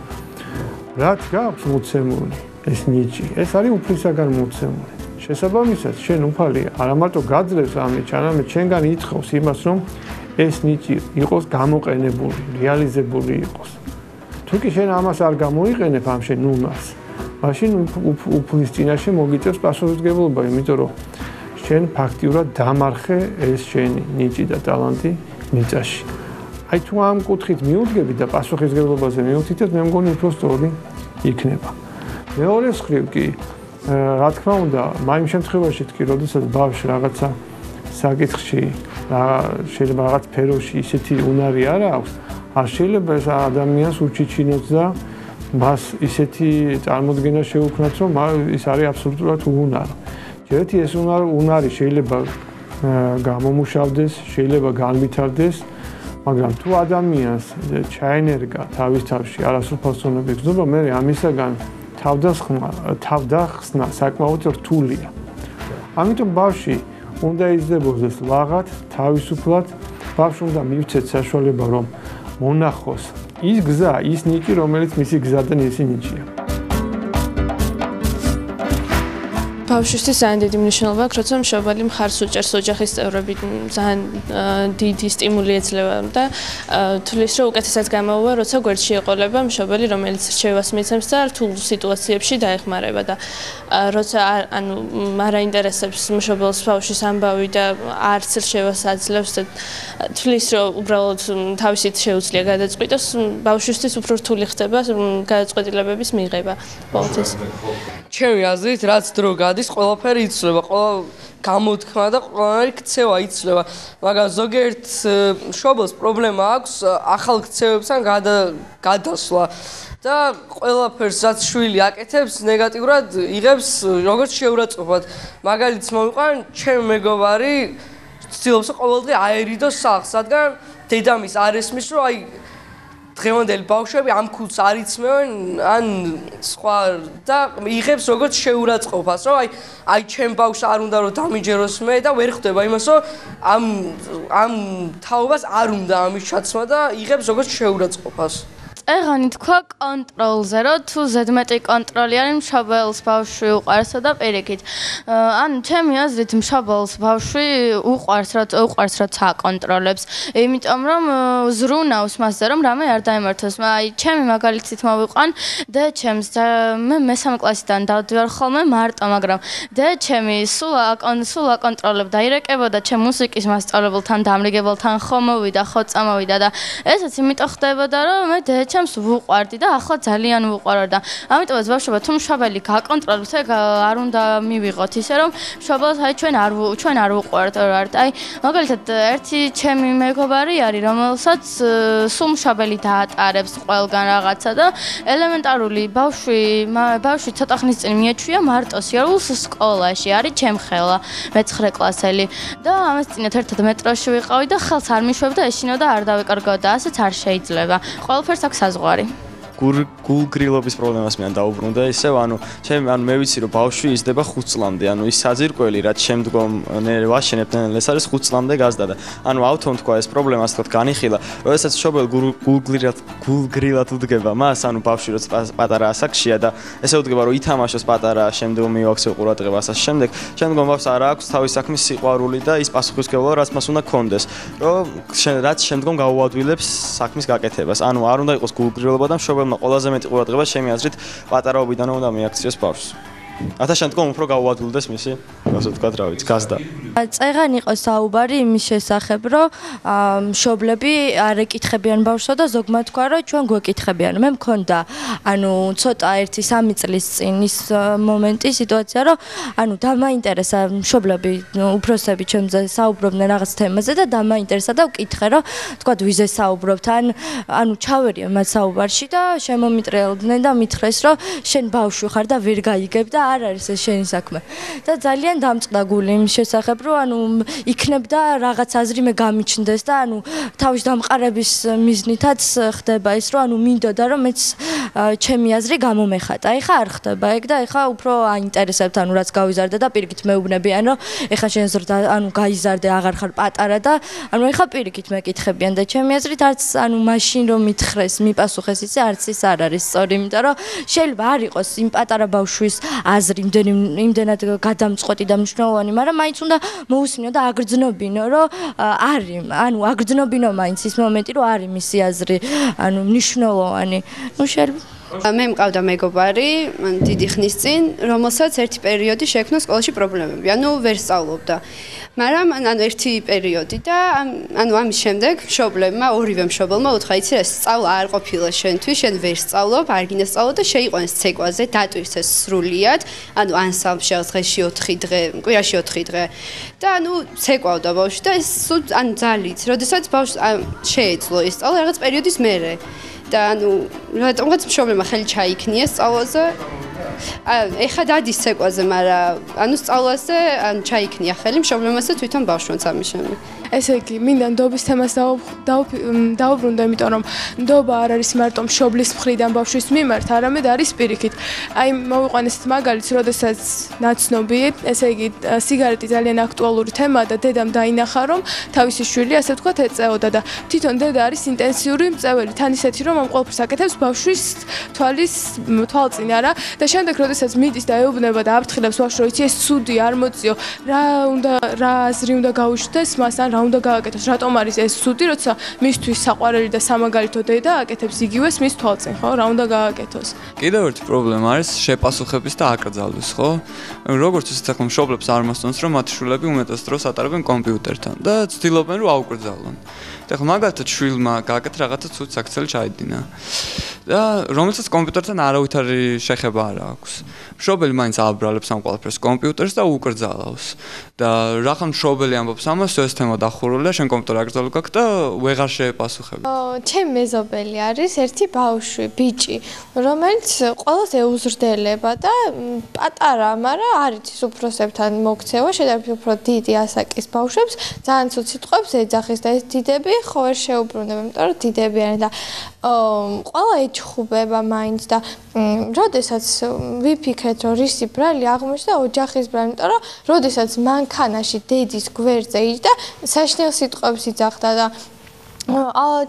რაც გაქვს მოცემული ეს ნიჭი, ეს არის უფლისაგან მოცემული. შესაბამისად, შენ უფალია არა მარტო გაძლევს ამ ნიჭს, არამედ შენგან ითხოვს იმას, რომ ეს ნიჭი იყოს გამოყენებული, რეალიზებული იყოს. თუ კი შენ ამას არ გამოიყენებ ამ შენ ნუნას, მაშინ უფლის წინაშე მოგიწევს პასუხისმგებლობა, იმიტომ რომ შენ ფაქტიურად დამარხე ეს შენი ნიჭი და ტალანტი მიწაში. აი თუ ამ კუთხით მიუდგები და პასუხისმგებლობაზე მიუთითებ, მე მგონი უფრო სწორი იქნება. მეორე მხრივ კი რა თქმა უნდა, მაიმ შემთხვევაში კი, როდესაც ბავშვი რაღაცა საკითხში შეიძლება რაღაც სფეროში ისეთი უნარი არ აქვს, არ შეიძლება ეს ადამიანს უჩიჩინოთ და მას ისეთი წარმოდგენა შეუქმნათ, რომ ის არის აბსოლუტურად უუნარი. ჯერეთი ეს უნარი შეიძლება გამომუშავდეს, შეიძლება განვითარდეს, მაგრამ თუ ადამიანს ჩაენერგა თავის თავში არასრულფასოვნების გზნობა, მე ამისაგან თავდახსნა საკმაოდ რთულია. ამიტომ ბავშვი უნდა იზრდებოდეს ლაღად, თავისუფლად, ბავშვს უნდა მივცეთ საშუალება, რომ მონახოს ის გზა, ის ნიჭი, რომელიც მისი გზა და მისი ნიჭია. ბავშვისთვის ძალიან დიდი მნიშვნელობა აქვს, როცა მშობელი მხარს უჭერს ოჯახის წევრები, ძალიან დიდი სტიმული ეძლევა და თulis რომ უკეთესად გამოუვა, როცა გვერდში ეყოლება მშობელი, რომელიც რჩევას მიცემს და რთულ სიტუაციებში დაეხმარება და როცა ანუ არ აინტერესებს მშობელს ბავშვის ამბავი და არც რჩევას აძლევს და თulis რომ უბრალოდ თავისით შეუძლია გადაწყვიტოს, ბავშვისთვის უფრო რთული ხდება გადაწყვეტილებების მიღება. ბოლოს ჩემი აზრით, რაც დრო გადის, ყველაფერი იცვლება, ყველა გამოთქმა და ყველანაირი ქცევა იცვლება, მაგრამ ზოგიერთ მშობელს პრობლემა აქვს ახალ ქცევებთან გადასვლა და ყველაფერს რაც შვილი აკეთებს, ნეგატიურად იღებს როგორც შეურაცხყოფად. მაგალითს მოვიყვან, ჩემი მეგობარი ცდილობს ყოველდღე აერიდოს სახლს, რადგან დედამის არ ესმის, რომ აი დღევანდელი ბავშვები ამ ქულს არ იცმევენ, ან სხვა და იღებს როგორც შეურაცხყოფას, რომ აი ჩემ ბავშვს არ უნდა რომ დამიჯეროს მე და ვერ ხვდება იმას, რომ ამ თაობას არ უნდა ამის ჩაცმა და იღებს როგორც შეურაცხყოფას. წეღანი თქვა კონტროლზე, რომ თუ ზედმეტი კონტროლი არის მშობელს ბავშვი უყვარსა და პირიქით. ანუ ჩემი აზრით მშობელს ბავშვი უყვარს როცა აკონტროლებს, იმიტომ რომ ზრუნავს მასზე, რომ რამე არ დაემართოს. აი ჩემი მაგალითით მოვიყვან დედჩემს და მე მესამე კლასიდან დავდივარ ხოლმე მარტო, მაგრამ დედჩემი სულ აკონტროლებდა, ირეკებოდა ჩემ მუსიკის მასწავლებელთან, დამრიგებელთან ხო მოვიდა, ხო წამოვიდა და ესეც იმიტომ ხდებოდა, რომ მე დედჩემს ვუყვარდი და ახლა ძალიან ვუყვარდა. ამიტომაც ბავშვობა თუ მშობელი გაკონტროლებს, არ უნდა მივიღოთ ისე რომ მშობელს აი ჩვენ არ ვუყვართ. აი მაგალითად ერთი ჩემი მეგობარი არის, რომელსაც სულ მშობელი დაატარებს ყველგან რაღაცა და ელემენტარული ბავშვი ცოტა ხნის წინ მიეჩვია მარტო სიარულს სკოლაში, არის ჩემხელა მე-9 კლასელი და ამას წინათ ერთად მეტროში ვიყავი და ხელს არ მიშვებდა, ეშინოდა არ დავეკარგავდა, ასეც არ შეიძლება. ყველაფერს აქვს საზღვარი. გულგრილობის პრობლემას მიან დაუბრუნდა ისევ, მე ვიცი რომ ბავშვი იზრდება 5 წლამდე, ის საძირკველი რაც შემდგომ ვაშენებდნენ, ეს არის 5 წლამდე გაზრდა და ავთომ თქვა ეს პრობლემას თქვა განიხილა, როდესაც მშობელი გულგრილად უდგება მას, ბავშვი როცა პატარა ასაკშია და ესე უდგება რომ ითამაშოს პატარა, შემდგომ მივაქცევ ყურადღებას ასე შემდეგ, შემდგომ ბავშვს არ აქვს თავის საქმის სიყვარული და ის პასუხისმგებლობა რაც მას უნდა ქონდეს, რომ რაც შემდგომ გაუადვილებს საქმის გაკეთებას. არ უნდა იყოს გულგრილობა და მშობელმა მშობელმა ყველაზე მეტი ყურადღება ჩემი აზრით პატარაობიდანვე უნდა მიაქციოს ბავშვს. ათა შემდგომ უფრო გაუადვილდეს მისი, ასე ვთქვათ, რა ვიცი, გაზდა. წეგან იყო საუბარი იმის შესახებ, რომ მშობლები არ ეკითხებიან ბავშვსო და ზოგმა თქვა, რომ ჩვენ გვეკითხებიან. მე მქონდა, ცოტა 1-3 წლის წინ ის მომენტი, სიტუაცია, რომ დამაინტერესა მშობლები, უფროსები ჩემზე საუბრობდნენ რაღაც თემაზე და დამაინტერესა და ვკითხე, რომ თქვათ ვიზე საუბრობთ, ჩავერია მათ საუბარში და შემომიტრიალდნენ და მითხრეს, რომ შენ ბავშვი ხარ და ვერ გაიგებ და არ არის ეს შენი საქმე. და ძალიან დამწყდა გული იმ შესახებ, რომ იქნებდა რაღაც აზრი მე გამიჩნდეს და თავის დამყარების მიზნითაც ხდება ის, რომ მინდოდა რომ მეც ჩემი აზრი გამომეხატა. ეხა არ ხდება ეგ და ეხა უფრო აინტერესებთ რაც გავიზარდე და პირიქით მეუბნებიან, რომ ეხა შენ ზრდა გაიზარდე, აღარ ხარ პატარა და ეხა პირიქით მეკითხებიან და ჩემი აზრით არც მაშინ რომ მითხრეს, მიპასუხეს ისე არც ის არ არის სწორი, იმიტომ რომ შეიძლება არ იყოს იმ პატარა ბავშვის აზრი იმდენად გადამწყვეტი და მნიშვნელოვანი, მაგრამ მაინც უნდა მოусმინო და აგრძნობინო, რომ არის, აგრძნობინო მაინც ის მომენტი, რომ არის მისი აზრი, მნიშვნელოვანი. მე მყავდა მეგობარი დიდი ხნის წინ, რომელსაც ერთი პერიოდი შექმნა სკოლაში პრობლემები, ვერ სწავლობდა. მაგრამ ერთი პერიოდი და ამის შემდეგ მშობლებმა, ორივე მშობელმა უთხრა, იცი რა, სწავლა არ ყოფილა შენთვის, შენ ვერ სწავლობ, არ გინდა სწავლო და შეიყვანეს ცეკვაზე, დატვირთეს სრულიად, ანსამბლში დღეში 4 დღე, კვირაში 4 დღე. და ცეკვავდა ბავშვი და ეს ძალით, როდესაც ბავშვს შეეძლო ის სწავლა რაღაც პერიოდის მერე. და რატომღაც მშობლებმა ხელი ჩაიქნია სწავლაზე. ეხა დადის ცეკვაზე, მაგრამ სწავლაზე ჩაიქნია ხელი მშობლებმაც და თვითონ ბავშვმაც ამის შემდეგ. ესე იგი, მინდა ნდობის თემას დავუბრუნდე, იმიტომ რომ ნდობა არ არის მარტო მშობლის მხრიდან ბავშვის მიმართ, არამედ არის პირიქით. აი, მოვიყვანეთ მაგალითს, როდესაც ნაცნობი, ესე იგი, სიგარეტი ძალიან აქტუალური თემაა და დედამ დაინახა, რომ თავისი შვილი, ასე ვთქვათ, ეწეოდა და თვითონ დედა არის ინტენსიური მწვეველი, თან ისეთი, რომ ამ ყველაფერს აკეთებს ბავშვის თვალწინ, და შემდეგ, როდესაც მიდის და ეუბნება და აფრთხილებს ბავშვს, რომ იცი ეს ცუდი არ მოწიო, რა აზრი უნდა გაუშვდეს მას, ან რა უნდა გააკეთოს, რატომ არის ეს ცუდი, როცა მისთვის საყვარელი და სამაგალითო დედა აკეთებს იგივეს მის თვალწინ, ხო, რა უნდა გააკეთოს. კიდევ ერთი პრობლემა არის შეპასუხების და აკრძალვის, ხო? როგორც ისეთ ახლა მშობლებს არ მოსწონს, რომ მათი შვილები უმეტეს დროს ატარებენ კომპიუტერთან და ცდილობენ, რომ აუკრძალონ. და ახლა მაგალითად შვილმა გააკეთა რაღაცა ცუდ საქციელი ჩაიდინა. და რომელსაც კომპიუტერთან არავითარი შეხება არ აქვს. მშობელი მაინც ააბრალებს ამ ყველაფერს კომპიუტერს და უკრძალავს. და რახან მშობელი ამბობს ამას, ეს თემა დახურულია, შენ კომპიუტერი აკრძალო გაქვს და ვეღარ შეეპასუხები. ჩემი მეზობელი არის ერთი ბავშვი, ბიჭი, რომელიც ყველას ეუზრდელება და პატარა, მაგრამ არ იცის უფროსებთან მოქცევა, შედარებით უფრო დიდი ასაკის ბავშვებს ძალიან ცუდ სიტყვებს ეძახის და ეს დიდები ხო ვერ შეუბრუნდება, იმიტომ რომ დიდები არიან და ყველა ეჩხუბება მაინც და როდესაც ვიფიქრეთ, რომ რისი ბრალი აღმოჩნდა ოჯახის ბრალი, იმიტომ რომ როდესაც მანქანაში დედის გვერდზე იჯდა, საშნელ სიტყვებს იძახდა და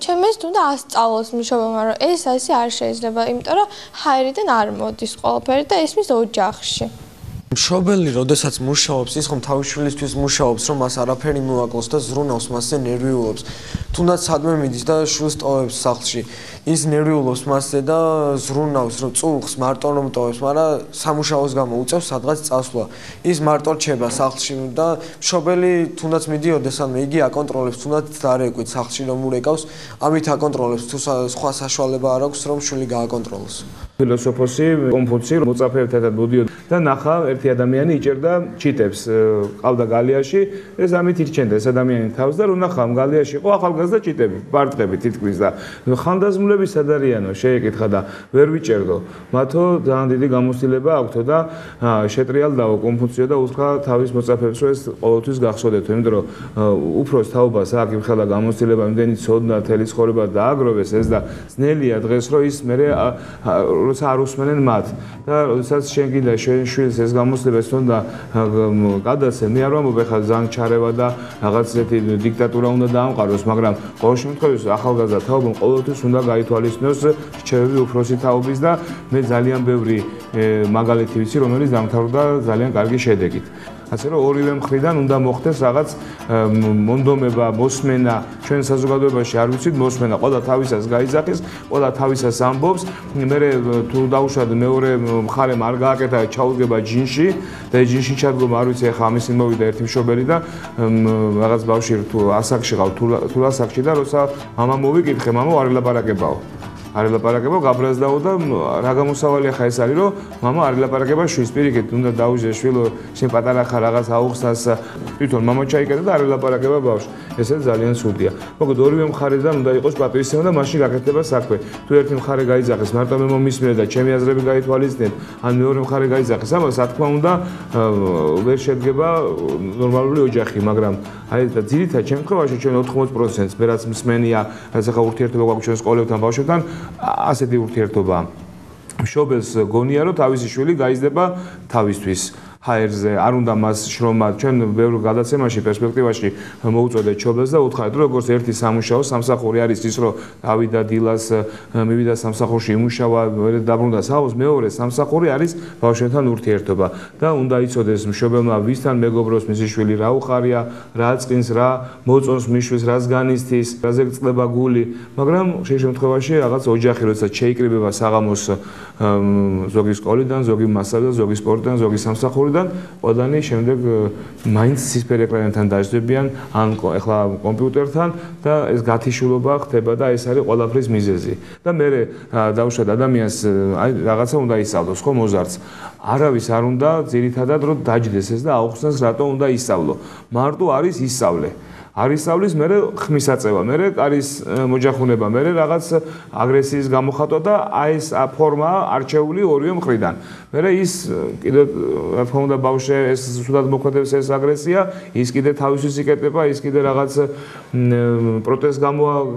ჩემს თუნდა ასწავლოს მშობელმა, რომ ეს ასე არ შეიძლება, იმიტომ რომ ჰაერიდან არ მოდის ყველაფერი და ისმის ოჯახში. მშობელი, როდესაც მუშაობს, ის ხომ თავის შვილისთვის მუშაობს, რომ მას არაფერი მოაკლოს და ზრუნავს, მასზე ნერვიულობს. თუნდაც სადმე მიდის და შვილს ტოვებს სახლში, ის ნერვიულობს მასზე და ზრუნავს, რომ წუხს მარტო რომ ტოვებს, მაგრამ სამუშაოს გამო უწევს სადღაც წასვლა. ის მარტო რჩება სახლში და მშობელი თუნდაც მიდიოდეს, ანუ იგი აკონტროლებს, თუნდაც დარეკვით სახლში რომ ურეკავს, ამით აკონტროლებს, თუ სხვა საშუალება არ აქვს, რომ შვილი გააკონტროლოს. ფილოსოფოსი კონფუცი მოწაფეებთან მოდიოდა და ნახა ერთი ადამიანი იჭერდა ჩიტებს, ყავდა გალიაში, ეს ამით ირჩენდა ეს ადამიანი თავს და რო ნახა ამ გალიაში იყო ახალგაზრდა ჩიტები, პარტები თითქმის და ხანდაზმულები სად არიანო შეეკითხა და ვერ ვიჭერდო. მათო ძალიან დიდი გამოცდილება აქვთო და შეტრიალდაო კონფუციო და უთხრა თავის მოწაფეებს, რომ ეს ყოველთვის გახსოვდეთო, იმიტომ რომ უფროს თაობას აქ იმხელა გამოცდილება იმდენი ცოდნა თელი ცხოვრება დააგროვეს ეს და ძნელია დღეს რომ ის მე როცა არ უსმენენ მათ და როდესაც შენ გინდა შენ შვილს ეს გამოცდილება ეს თქონდა გადასცე, მე არ ვამბობ ეხლა ზანგჩარევა და რაღაც ესეთი დიქტატურა უნდა დაამყაროს, მაგრამ ყოველ შემთხვევაში ახალგაზრდა თაობამ ყოველთვის უნდა გაითვალისწინოს რჩევები უფროსი თაობის და მე ძალიან ბევრი მაგალითი ვიცი, რომელიც დამთავრდა ძალიან კარგი შედეგით. ასე რომ ორივე მხრიდან უნდა მოხდეს რაღაც მონდომება, მოსმენა, ჩვენ საზოგადოებაში არ ვიცით მოსმენა, ყველა თავისას გაიძახის, ყველა თავისას ამბობს, მე თუ დაუშვათ მეორე მხარემ არ გააკეთა, ჩაუდგება ჯინში და ჯინში ჩადგომა არ ვიცი, ახლა ამის მოვიდა ერთი მშობელი და რაღაც ბავშვი თუ ასაკში ყავ, თუ ასაკში და როცა მამა მოვიკითხე, მამა არ ელაპარაკებაო. არ ელაპარაკება, გაბრაზდაო და რა გამოსავალია ხა ეს არის, რომ მამა არ ელაპარაკება შვილს, პირიქით, უნდა დაუჟე შვილო, შენ პატარა ხარ, რაღაც აუხსნას, თვითონ მამა ჩაიკეტა და არ ელაპარაკება ბავშვს. ესე ძალიან ცუდია. მოკლედ ორივე მხარედან უნდა იყოს პატივისცემა და მაშინ გაკეთდება საქმე. თუ ერთი მხარე გაიძახეს, მარტო მე მომისმინე და ჩემი აზრები გაითვალისწინეთ, ან მეორე მხარე გაიძახეს, ამას რა თქმა უნდა ვერ შედგება ნორმალური ოჯახი, მაგრამ აი და ძირითადად შემთხვევაში ჩვენ 80%-ს მე რაც მსმენია, რაც ახლა ურთიერთობა გვაქვს ჩვენ სკოლებთან, ბავშვებთან, ასეთი ურთიერთობა. მშობელს გონია, რომ თავისი შვილი გაიზრდება თავისთვის. ჰაერზე არ უნდა მას შრომა ჩვენ ბევრ გადაცემაში პერსპექტივაში მოუწოდეთ მშობელს და უთხარით რომ როგორც ერთი სამუშაო სამსახური არის ის რომ დავიდა დილას მივიდა სამსახურში იმუშავა დაბრუნდა საუბრს მეორე სამსახური არის ბავშვებთან ურთიერთობა და უნდა იცოდეს მშობელმა ვისთან მეგობრობს მისი შვილი რა უხარია რა წინს რა მოწონს მიშვის რას განიცდის რაზე გწდება გული მაგრამ შენ შემთხვევაში რაღაც ოჯახი როცა შეიკრიბება საღამოს ზოგი სკოლიდან ზოგი მასალიდან ზოგი სპორტიდან ზოგი სამსახური ყველანი შემდეგ მაინც ცისფერ ეკრანთან დაждდებიან ან ეხლა კომპიუტერთან და ეს გათიშულობა ხდება და ეს არის ყველაფრის მიზეზი და მე დავუშვათ ადამიანს აი რაღაცა უნდა ისწავლოს ხო მოზარდს არავის არ უნდა ძირითადად რომ დაждდეს ეს და აუხსნას რატო უნდა ისწავლო მარტო არის ისწავლე არის სწავლის მე ხმისაწევა მე არის მოჯახუნება მე რაღაც აგრესიის გამოხატვა და აი ეს ფორმა არჩეული ორივე მხრიდან მე ის კიდე რა თქმა უნდა ბავშვი ეს სულად მოქმედებს ეს აგრესია ის კიდე თავისთვის იკეტება ის კიდე რაღაც პროტესტს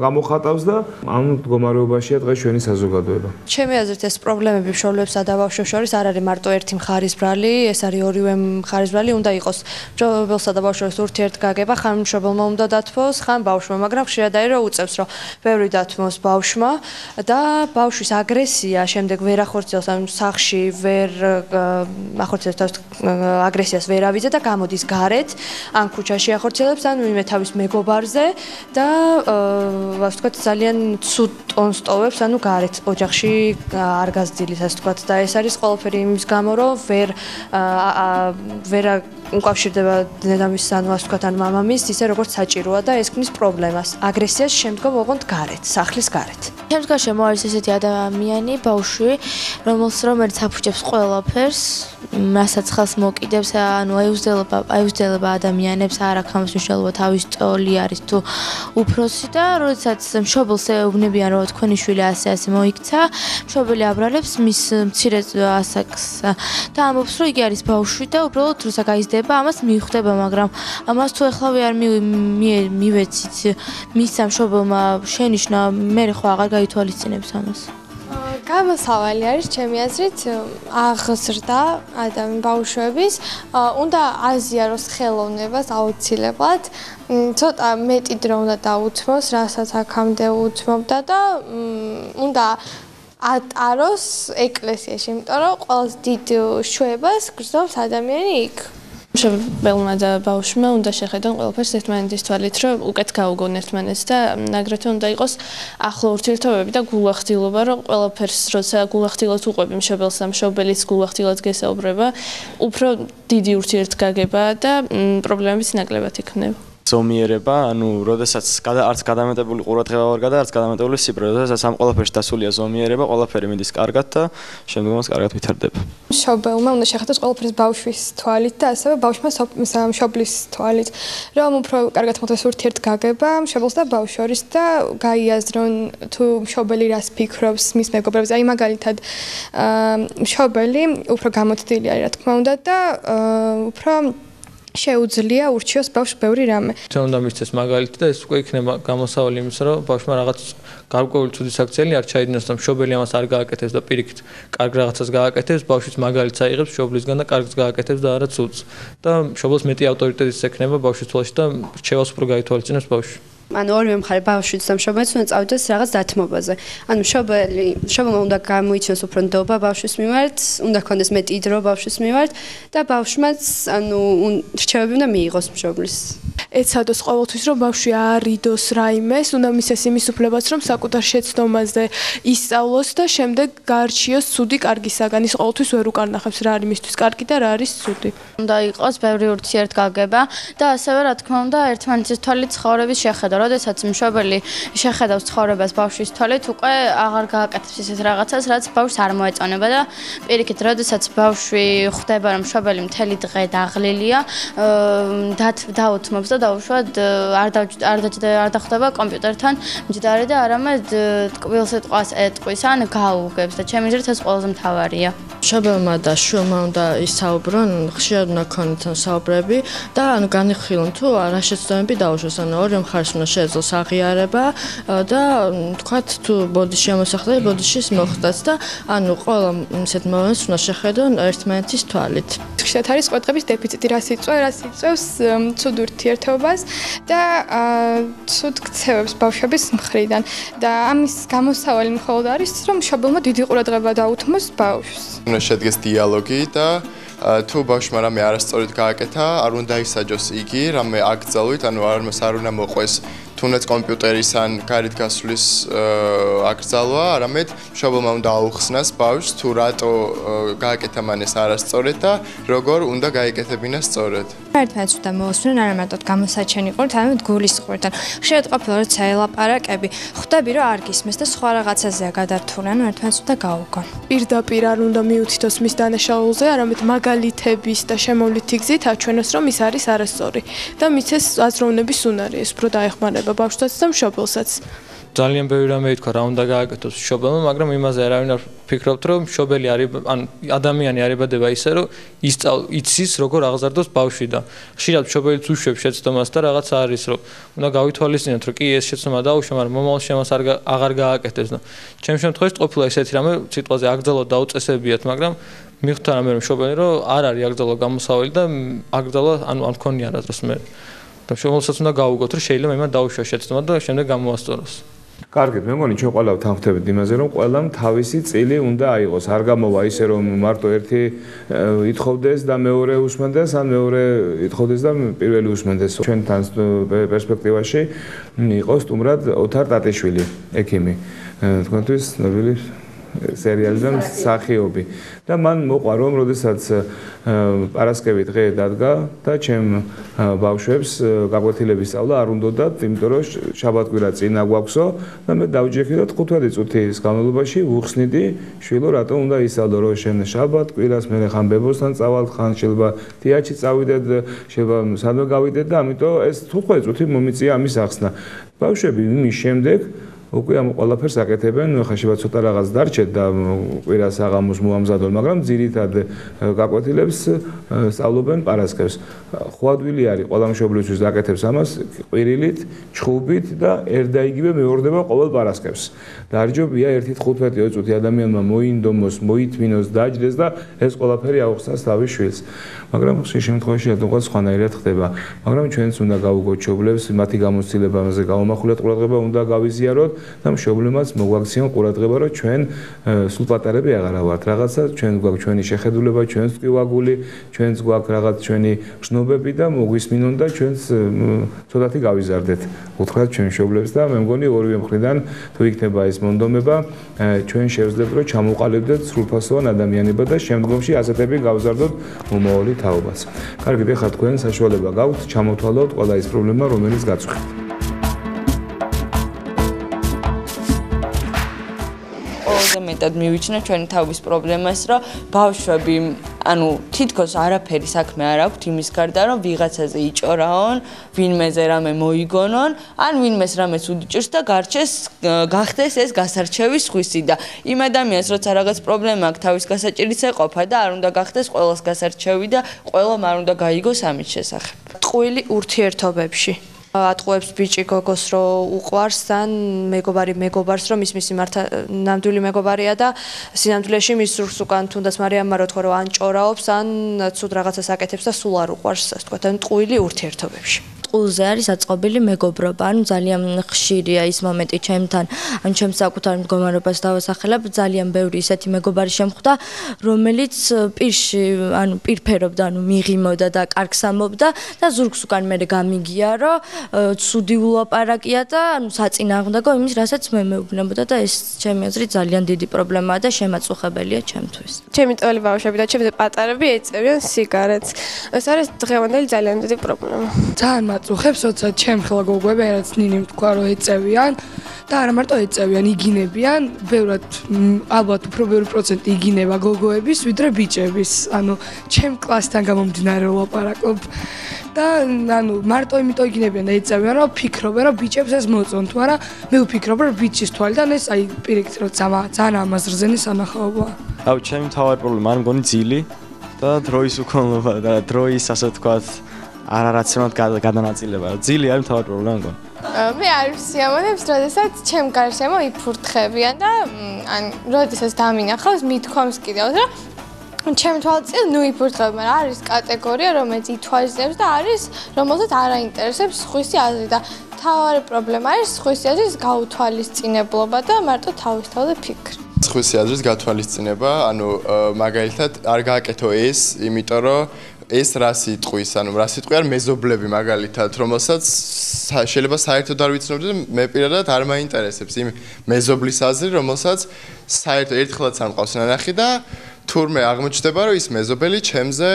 გამოხატავს და ამ მდგომარეობაშია დღეს ჩვენი საზოგადოება ჩემი აზრით ეს პრობლემები მშობლებსა და ბავშვებს შორის არ არის მარტო ერთი მხარის ბრალი ეს არის ორივე მხარის ბრალი უნდა იყოს მშობელსა და ბავშვებს ურთიერთგაგება ხან მშობელმა უნდა დათმოს ხან ბავშვმა, მაგრამ ხშირად არის რომ უწევს რომ ბევრი დათმოს ბავშვმა და ბავშვის აგრესია შემდეგ ვერ ახორციელებს ან სახლში ვერ ახორციელებს თავის აგრესიას ვერ ავიძე და გამოდის გარეთ ან ქუჩაში ახორციელებს ან ვინმე თავის მეგობარზე და ასე ვთქვათ ძალიან ცუდ ტონს ტოვებს ანუ გარეთ ოჯახში არ გაზრდილის ასე ვთქვათ და ეს არის ყველაფერი იმის გამო რომ ვერ უკავშირდება დედამისს ანუ ასე ვთქვათ ან მამამისს ისე როგორც საჭიროა და ეს ქმნის პრობლემას. აგრესიას შემდგომ ოღონდ გარეთ, სახლის გარეთ. შემდგომში არის ესეთი ადამიანი, ბავშვი, რომელიც აფუჭებს ყველაფერს, რასაც ხელს მოკიდებს, ანუ აიუზდელება ადამიანებს, არ აქვს ამის მნიშვნელობა თავის ტოლი არის თუ უფროსი და როდესაც მშობელს ეუბნებიან რომ თქვენი შვილი ასე მოიქცა, მშობელი აბრალებს მის მცირე ასაკს და ამბობს რომ იგი არის ბავშვი და უბრალოდ როცა გაიზრდება, ამას მიხვდება, მაგრამ ამას თუ ახლავე არ მივეცით მისცა მშობელმა შენიშნა მე ხო აღარ გაითვალისწინებს ამას გამოსავალი არის ჩემი აზრით აღზრდა ბავშვების უნდა აზიაროს ხელოვნებას აუცილებლად ცოტა მეტი დრო უნდა დაუთმოს რასაც აქამდე უთმობდა და უნდა ატაროს ეკლესიაში იმიტომ რომ ყველაზე დიდ შვებას გრძნობს ადამიანი იქ მშობელმა და ბავშვმა უნდა შეხედონ ყველაფერს ერთმანეთის თვალით, რომ უკეთ გაუგონ ერთმანეთს და აგრეთვე უნდა იყოს ახლო ურთიერთობები და გულახდილობა, რომ ყველაფერს როცა გულახდილად უყვები მშობელს და მშობელის გულახდილად გესაუბრება, უფრო დიდი ურთიერთგაგება და პრობლემებიც ნაკლებად იქნება. ზომიერება, ანუ როდესაც არც გადამეტებული ყურადღება არ გადა, არც გადამეტებული სიბრალე, როდესაც ამ ყველაფერში დასულია ზომიერება, ყველაფერი მიდის კარგად და შემდგომაც კარგად ვითარდება. მშობელმა უნდა შეხედოს ყველაფერს ბავშვის თვალით და ასევე ბავშვმა მშობლის თვალით, რომ უფრო კარგად მოხდეს ურთიერთგაგება მშობელს და ბავშვს შორის და გაიაზრონ თუ მშობელი რას ფიქრობს მის მეგობრებზე. აი მაგალითად, მშობელი უფრო გამოცდილი არის, რა თქმა უნდა და უფრო შეუძლია ურჩიოს ბავშვს ბევრი რამე. ჩვენ უნდა მისცეს მაგალითი და ეს უკვე იქნება გამოსავალი იმისა, რომ ბავშვმა რაღაც გარკვეული ცუდი საქციელი არ ჩაიდინოს და მშობელი ამას არ გააკეთებს და პირიქით კარგ რაღაცას გააკეთებს, ბავშვიც მაგალითს აიღებს მშობლისგან და კარგს გააკეთებს და არა ცუდს. და მშობელს მეტი ავტორიტეტიც ექნება ბავშვის თვალში და რჩევას უფრო გაითვალისწინებს ბავშვი. ანუ ორივე მხარე ბავშვიც და მშობელიც უნდა წავიდეს რაღაც დათმობაზე. ანუ მშობელმა უნდა გამოიჩინოს უფრო ნდობა ბავშვის მიმართ, უნდა ქონდეს მეტი დრო ბავშვის მიმართ და ბავშვმაც ანუ რჩევები უნდა მიიღოს მშობლის. ეცადოს ყოველთვის რომ ბავშვი არ იდოს რაიმეს, უნდა მისცეს იმის უფლებაც რომ საკუთარ შეცდომაზე ისწავლოს და შემდეგ გაარჩიოს ცუდი კარგისაგან. ის ყოველთვის ვერ უკარნახებს რა არის მისთვის კარგი და რა არის ცუდი. უნდა იყოს ბევრი ურთიერთგაგება და ასევე რა თქმა უნდა ერთმანეთის თვალით ცხოვრების შეხედა. როდესაც მშობელი შეხედავს ცხოვრებას ბავშვის თვალით, უკვე აღარ გააკეთებს ისეთ რაღაცას, რაც ბავშვს არ მოეწონება და პირიქით, როდესაც ბავშვი ხვდება რომ მშობელი მთელი დღე დაღლილია, დაუთმობს და დაუშვად არ დახვდება კომპიუტერთან მჯდარი და არამედ ტკბილ სიტყვას ეტყვის ან გაუგებს და ჩემი აზრით ეს ყველაზე მთავარია. მშობელმა და შვილმა უნდა ისაუბრონ, ხშირად უნდა ქონდეთ საუბრები და ანუ განიხილონ თუ რა შეცდომები დაუშვეს, ანუ ორივე მხარეს უნდა შეეძლოს აღიარება და თქვათ თუ ბოდიში ამოსახლდა, ბოდიშის მოხდას და ანუ ყველა ისეთ მომენტს უნდა შეხედონ ერთმანეთის თვალით. ხშირად არის ყურადღების დეფიციტი, რაც იწვევს ცუდ ურთიერთობას და ცუდ ქცევებს ბავშვების მხრიდან და ამის გამოსავალი მხოლოდ არის რომ მშობელმა დიდი ყურადღება დაუთმოს ბავშვს. უნდა შედგეს დიალოგი და თუ ბავშვმა რამე არასწორად გააკეთა, არ უნდა ისაჯოს იგი, რამე აკრძალვით, ანუ არ უნდა მოყვეს თუნდაც კომპიუტერის ან გარეთ გასვლის აკრძალვა, არამედ მშობელმა უნდა აუხსნას ბავშვს თუ რატო გააკეთა მან ეს არასწორად და როგორ უნდა გაეკეთებინა სწორად. ერთმანეთს უნდა მოусმენ არა მარტო გამოსაჩენი ყურით, არამედ გულისყურთან. ხშირად ყოფილა რომ ცელაპარაკები, ხვდები რომ არ გისმეს და სხვა რაღაცაზეა გადართული, ანუ ერთმანეთს უნდა გაუგონ. პირდაპირ არ უნდა მიუთითოს მის დანაშაულზე, არამედ მაგალითების და შემოვლითი გზით აჩვენოს რომ ის არის არასწორი და მიცეს აზროვნების უნარი, ეს უფრო დაეხმარება ბავშვსაც და მშობელსაც. ძალიან ბევრი რამე ითქვა რა უნდა გააკეთოს მშობელმა, მაგრამ იმაზე არავინ არ ფიქრობთ რომ მშობელი არის ან ადამიანი არიბადება ისე რომ იცის როგორ აღზარდოს ბავშვი და ხშირად მშობელიც უშვებს შეცდომას და რაღაც არის რომ უნდა გავითვალისწინოთ რომ კი ეს შეცდომა დაუშვა, მაგრამ მომავალში ამას აღარ გააკეთებს და ჩემს შემთხვევაში ყოფილა ესეთი რამე სიტყვაზე აკრძალვა დაუწესებიათ, მაგრამ მივხვდა რამე რომ მშობელი რომ არ არის აკრძალვა გამოსავალი და აკრძალვა ანუ არ მქონია არასდროს მე და მშობელსაც უნდა გაუგოთ რომ შეიძლება იმან დაუშვა შეცდომა და შემდეგ გამოასწოროს. კარგით, მე მგონი ჩვენ ყველა ვთანხმდებით იმაზე, რომ ყველამ თავისი წილი უნდა აიღოს. არ გამოვა ისე, რომ მარტო ერთი ითხოვდეს და მეორე უსმენდეს, ან მეორე ითხოვდეს და პირველი უსმენდეს. ჩვენთან პერსპექტივაში იყო სტუმრად ოთარ ტატიშვილი, ექიმი. თქვენთვის ნობელი სერიალიდან მსახიობი და მან მოყვა რომ როდესაც პარასკევი დღე დადგა და ჩემ ბავშვებს გაკვეთილების სწავლა არ უნდათ, იმიტომ რომ შაბათ-კვირა წინა გვაქვსო და მე დავჯექი და 15 წუთის განმავლობაში ვუხსნიდი შვილო რატომ უნდა ისწავლო, რომ შენ შაბათ-კვირას მე ხან ბებოსთან წავალთ, ხან შეიძლება თეატრში წავიდეთ, შეიძლება სადმე გავიდეთ და ამიტომ ეს 15 წუთი მომიწია ამის ახსნა. ბავშვები იმის შემდეგ უკვე ამ ყველაფერს აკეთებენ, ხა შეიძლება ცოტა რაღაც დარჩეთ და კვირას აღამოს მოამზადონ, მაგრამ ძირითად გაკვეთილებს სწავლობენ პარასკევს. ხვადვილი არის ყველა მშობლისთვის აკეთებს ამას ყვირილით, ჩხუბით და ერთდაიგივე მეორდება ყოველ პარასკევს. დარჯობია 1-15 წუთი ადამიანმა მოინდომოს, მოითმინოს, დაჯდეს და ეს ყველაფერი აუხსნას თავის შვილს. მაგრამ ხშირ შემთხვევაში რატომღაც სხვანაირად ხდება. მაგრამ ჩვენც უნდა გავუგოთ მშობლებს, მათი გამოცდილებაზე გავამახვილოთ ყურადღება, უნდა გავიზიაროთ და მშობლებმაც მოგვაქციონ ყურადღება, რომ ჩვენ სულ პატარები აღარა ვართ. რაღაცა ჩვენ გვაქვს ჩვენი შეხედულება, ჩვენს ტკივაგული, ჩვენს გვაქვს რაღაც ჩვენი გრძნობები და მოგვისმინონ და ჩვენს ცოტათი გავიზარდეთ. უთხრათ ჩვენ მშობლებს და მე მგონი ორივე მხრიდან თუ იქნება ეს მონდომება, ჩვენ შევძლებთ რომ ჩამოყალიბდეთ სრულფასოვან ადამიანება და შემდგომში ასეთები გავზარდოთ მომავალი თაობას. კარგით, ეხლა თქვენ საშუალება გაქვთ ჩამოთვალოთ ყველა ის პრობლემა, რომელიც გაწუხებთ. მეტად მივიჩნევ ჩვენი თავის პრობლემას, რომ ბავშვები, ანუ თითქოს არაფერი საქმე არ აქვთ იმის გარდა, რომ ვიღაცაზე იჭორაონ, ვინმეზე რამე მოიგონონ, ან ვინმეს რამეს უდიჭირს და გახდეს ეს გასარჩევისხვისი და იმ ადამიანს, როცა რაღაც პრობლემა აქვს, თავის გასაჭირიც ეყოფა და არ უნდა გახდეს ყველას გასარჩევი და ყველამ არ უნდა გაიგოს ამის შესახებ. ტყუილი ურთიერთობებში ატყუებს ბიჭი გოგოს რომ უყვარს ან მეგობარი მეგობარს რომ მისი მართა ნამდვილი მეგობარია და სინამდვილეში მის სურს უკან თუნდაც მარიამმა რო თქვა რომ ან ჭორაობს ან ცუდ რაღაცას აკეთებს და სულ არ უყვარს ასე თქვა და ტყუილი ურთიერთობებში. ყულზე არის აწყობილი მეგობრობა. ანუ ძალიან ხშირია ის მომენტი ჩემთან, ანუ ჩემს საკუთარ მდგომარეობას დავასახელებ, ძალიან ბევრი ისეთი მეგობარი შემხვდა, რომელიც პირში, ანუ პირფერობდა, ანუ მიღიმოდა და კარგს ამობდა და ზურგს უკან მე გამიგია, რომ ცუდი ულაპარაკია და ანუ საწინააღმდეგო იმის, რასაც მე მეუბნებოდა და ეს ჩემი აზრით ძალიან დიდი პრობლემაა და შემაწუხებელია ჩემთვის. ჩემი ტოლი ბავშვები და ჩემი პატარები ეწევიან სიგარეტს. ეს არის დღევანდელი ძალიან დიდი პრობლემა. ძალიან მაწუხებს, როცა ჩემ ხელა გოგოები, რაც ნინიმ თქვა, რომ ეწევიან და არა მარტო ეწევიან, იგინებიან, ბევრად ალბათ უფრო ბევრი პროცენტი იგინება გოგოების, ვიდრე ბიჭების. ანუ ჩემ კლასთან გამომდინარე ვლაპარაკობ და ანუ მარტო იმიტომ იგინებიან და ეწევიან, რომ ფიქრობენ, რომ ბიჭებს ეს მოწონთ, მაგრამ მე ვფიქრობ, რომ ბიჭის თვალიდან ეს აი პირიქით რომ ძალიან ამაზრზენი სანახაობაა. აუ, ჩემი მთავარი პრობლემა არ მგონი ძილი და დროის უკონლობა და დროის ასე ვთქვათ არარაციონალურად გადანაწილება. ძილი არის მთავარი პრობლემა მგონი. მე არ ვსიამოვნებს, როდესაც ჩემ გარშემო იფურთხებიან და ან როდესაც დამინახავს, მithქვამს კიდევ, რომ ჩემ თვალწინ ნუ იფურთხებ, მაგრამ არის კატეგორია, რომელიც ითვალისწინებს და არის, რომელსაც არ აინტერესებს სხვისი აზრი და თავარი პრობლემა არის სხვისი აზრის გაუთვალისწინებლობა და მარტო თავისთავად ფიქრი. სხვისი აზრის გათვალისწინება, ანუ მაგალითად არ გააკეთო ეს, იმიტომ რომ ეს რა სიტყვის, ანუ რა სიტყვი არ მეზობლები მაგალითად, რომელსაც შეიძლება საერთოდ არ ვიცნობდი და მე პირადად არ მაინტერესებს იმ მეზობლის აზრი, რომელსაც საერთოდ ერთხელაც არ მყავს ნანახი და თურმე აღმოჩნდება, რომ ის მეზობელი ჩემზე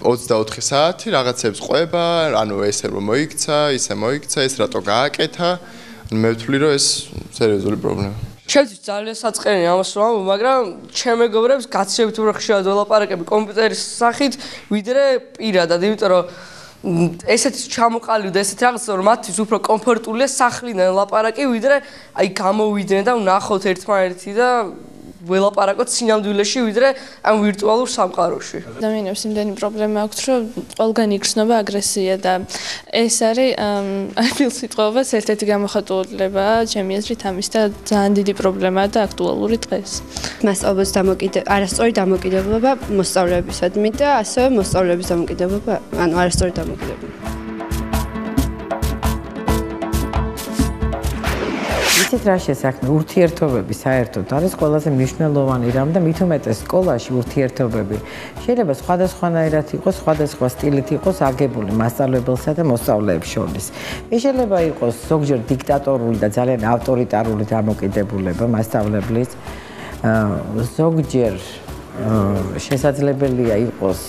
24 საათი რაღაცებს ყვება, ანუ ესე რომ მოიქცა, ისე მოიქცა, ეს რატო გააკეთა, მე ვთვლი, რომ ეს სერიოზული პრობლემაა. ჩემთვის ძალიან საწყენი ამას რომ ამბობ, მაგრამ ჩემ მეგობრებს გაცილებით უფრო ხშირად ველაპარაკები კომპიუტერის სახით, ვიდრე პირადად, იმიტომ რომ ესეთი ჩამოყალიბდა ესეთი რაღაც რომ მათთვის უფრო კომფორტულია სახლიდან ლაპარაკი, ვიდრე აი გამოვიდნენ და ვნახოთ ერთმანეთი და ველაპარაკოთ სინამდვილეში, ვიდრე ამ ვირტუალურ სამყაროში. ადამიანებს იმდენი პრობლემა აქვს, რომ ყველგან იგრძნობა აგრესია და ეს არის ფილსიტყვებას ერთ-ერთი გამოხატულება, ჩემი აზრით ამის და ძალიან დიდი პრობლემაა და აქტუალური დღეს. მასწავლებლის არასწორი დამოკიდებულება მოსწავლეებისადმი და ასევე მოსწავლეების დამოკიდებულება, ანუ არასწორი დამოკიდებულება. იცით რა შესაქმე ურთიერთობები საერთოდ არის ყველაზე მნიშვნელოვანი რამ და მით უმეტეს სკოლაში ურთიერთობები შეიძლება სხვადასხვანაირად იყოს, სხვადასხვა სტილით იყოს აგებული მასწავლებელსა და მოსწავლეებს შორის. შეიძლება იყოს ზოგჯერ დიქტატორული და ძალიან ავტორიტარული დამოკიდებულება მასწავლებლის, ზოგჯერ შესაძლებელია იყოს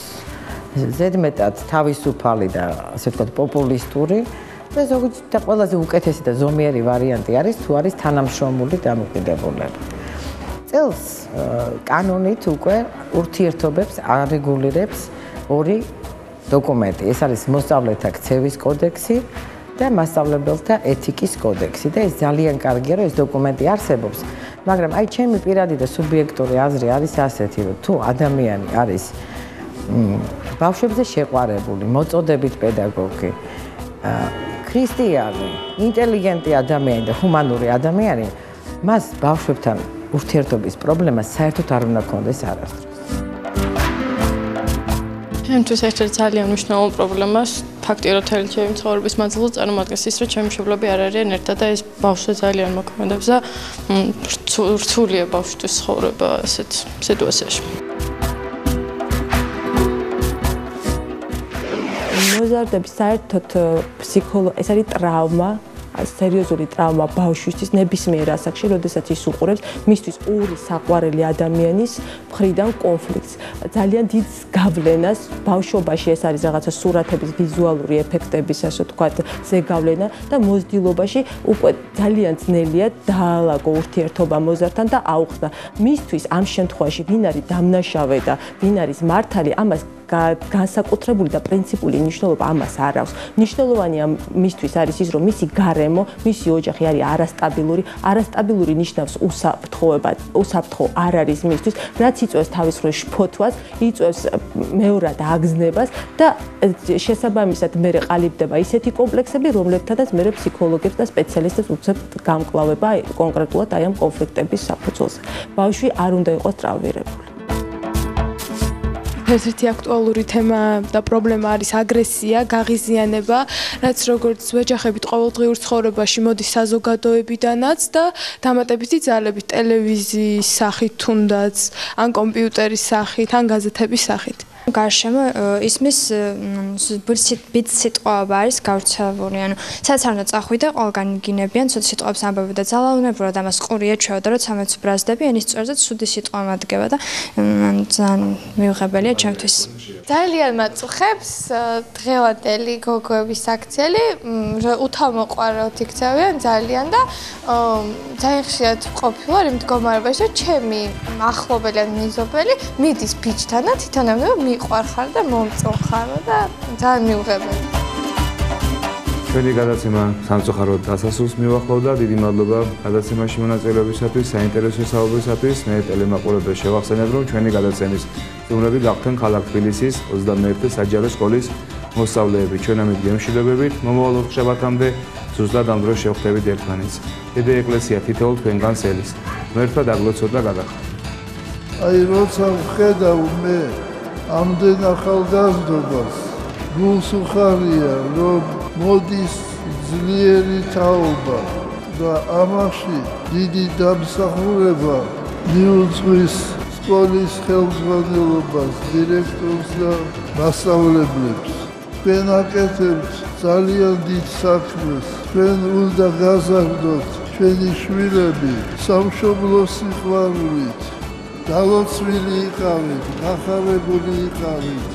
ზედმეტად თავისუფალი და ასე ვთქვათ პოპულისტური და ზოგჯერ და ყველაზე უკეთესი და ზომიერი ვარიანტი არის თუ არის თანამშრომლული დამოკიდებულება. წელს კანონით უკვე ურთიერთობებს არეგულირებს ორი დოკუმენტი. ეს არის მოსწავლეთა ქცევის კოდექსი და მასწავლებელთა ეთიკის კოდექსი და ეს ძალიან კარგია, რომ ეს დოკუმენტი არსებობს. მაგრამ აი ჩემი პირადი და სუბიექტური აზრი არის ასეთი, რომ თუ ადამიანი არის ბავშვებზე შეყვარებული, მოწოდებით პედაგოგი, ქრისტიანი, ინტელიგენტი ადამიანი და ჰუმანური ადამიანი, მას ბავშვებთან ურთიერთობის პრობლემა საერთოდ არ უნდა ქონდეს არასდროს. ჩემთვის ერთ-ერთი ძალიან მნიშვნელოვანი პრობლემა ფაქტია, რომ თელი ჩემი ცხოვრების მანძილზე წარმოადგენს ის, რომ ჩემი მშობლები არ არიან ერთად და ეს ბავშვს ძალიან მოქმედებს და რთულია ბავშვის ცხოვრება ასეთ სიტუაციაში. მოზარდების საერთოდ ეს არის ტრავმა, სერიოზული ტრავმა ბავშვისთვის ნებისმიერ ასაკში, როდესაც ის უყურებს მისთვის ორი საყვარელი ადამიანის მხრიდან კონფლიქტს. ძალიან დიდ გავლენას ბავშვობაში ეს არის რაღაცა სურათების, ვიზუალური ეფექტების, ასე ვთქვათ, ზეგავლენა და მოზრდილობაში უკვე ძალიან ძნელია დაალაგო ურთიერთობა მოზარდთან და აუხსნა. მისთვის ამ შემთხვევაში ვინ არის დამნაშავე და ვინ არის მართალი, ამას განსაკუთრებული და პრინციპული მნიშვნელობა ამას არ აქვს. მნიშვნელოვანია მისთვის არის ის, რომ მისი გარემო, მისი ოჯახი არის არასტაბილური. არასტაბილური ნიშნავს უსაფრთხო არ არის მისთვის, რაც იწვევს თავის მხრივ შფოთვას, იწვევს მეორად აგზნებას და შესაბამისად მე ყალიბდება ისეთი კომპლექსები, რომლებთანაც მე ფსიქოლოგებს და სპეციალისტებს უწევთ გამკლავება კონკრეტულად აი ამ კონფლიქტების საფუძველზე. ბავშვი არ უნდა იყოს ტრავმირებული. ერთ-ერთი აქტუალური თემა და პრობლემა არის აგრესია, გაღიზიანება, რაც როგორც ოჯახებით ყოველდღიურ ცხოვრებაში მოდის საზოგადოებიდანაც და დამატებითი ძალებით ტელევიზიის სახით თუნდაც, ან კომპიუტერის სახით, ან გაზეთების სახით. გარშემო ისმის ბით სიტყვაობა არის გავრცელებული, ანუ სადაც არ უნდა წახვიდე, ყველგან გინებიან ცოტა სიტყვებს ამბობენ და ძალაუნებურად ამას ყური ეჩვევა და როცა მეც ბრაზდები, ენის წვერზე ცუდი სიტყვა მადგება და ძალიან მიუღებელია ჩემთვის. ძალიან მაწუხებს დღევანდელი გოგოების აქციელი, უთამოყვაროთ იქცევიან ძალიან და ძალიან ხშირად ყოფილა იმ მდგომარეობაში, რომ ჩემი ახლობელი ან მეზობელი მიდის ბიჭთან და თვითონებდება მიყვარხარ და მომწოხარ და ძალიან მიუღებელი. ჩვენი გადაცემა სამწუხაროდ დასასრულს მივახლოვდა. დიდი მადლობა გადაცემაში მონაწილეობისათვის, საინტერესო საუბრისათვის. მე ტელემაყურებელს შევახსენებ, რომ ჩვენი გადაცემის სტუმრები გახდნენ ქალაქ თბილისის 21-ე საჯარო სკოლის მოსწავლეები. ჩვენ ამით გემშვიდობებით. მომავალ ოთხშაბათამდე ზუსტად ამ დროს შევხვდებით ერთმანეთს. დიდი ეკლესია თითოეულ თქვენგანს ელის. მერთვა დაგლოცოთ და გადახართ. აი როცა ვხედავ მე ამდენ ახალგაზრდობას, გულს უხარია, რომ მოდის ძლიერი თაობა და ამაში დიდი დამსახურება მიუძღვის სკოლის ხელმძღვანელობას, დირექტორს და მასწავლებლებს. თქვენ აკეთებთ ძალიან დიდ საქმეს. თქვენ უნდა გაზარდოთ ჩვენი შვილები სამშობლოს სიყვარულით. დალოცვილი იყავით, გახარებული იყავით.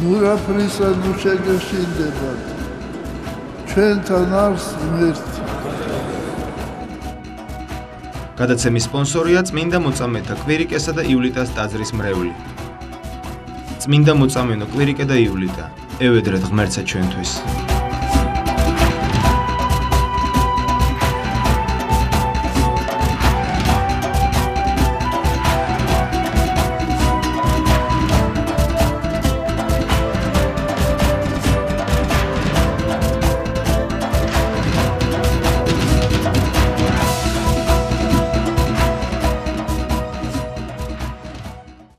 ნურაფრისა ნუ შეგეშინდებათ. ჩვენთან არს ღმერთი. გადაცემის სპონსორია წმინდა მოწამეთა კვირიკესა და ივლიტას ტაძრის მრევლი. წმინდა მოწამენო კვირიკე და ივლიტა, ევედრეთ ღმერთსა ჩვენთვის.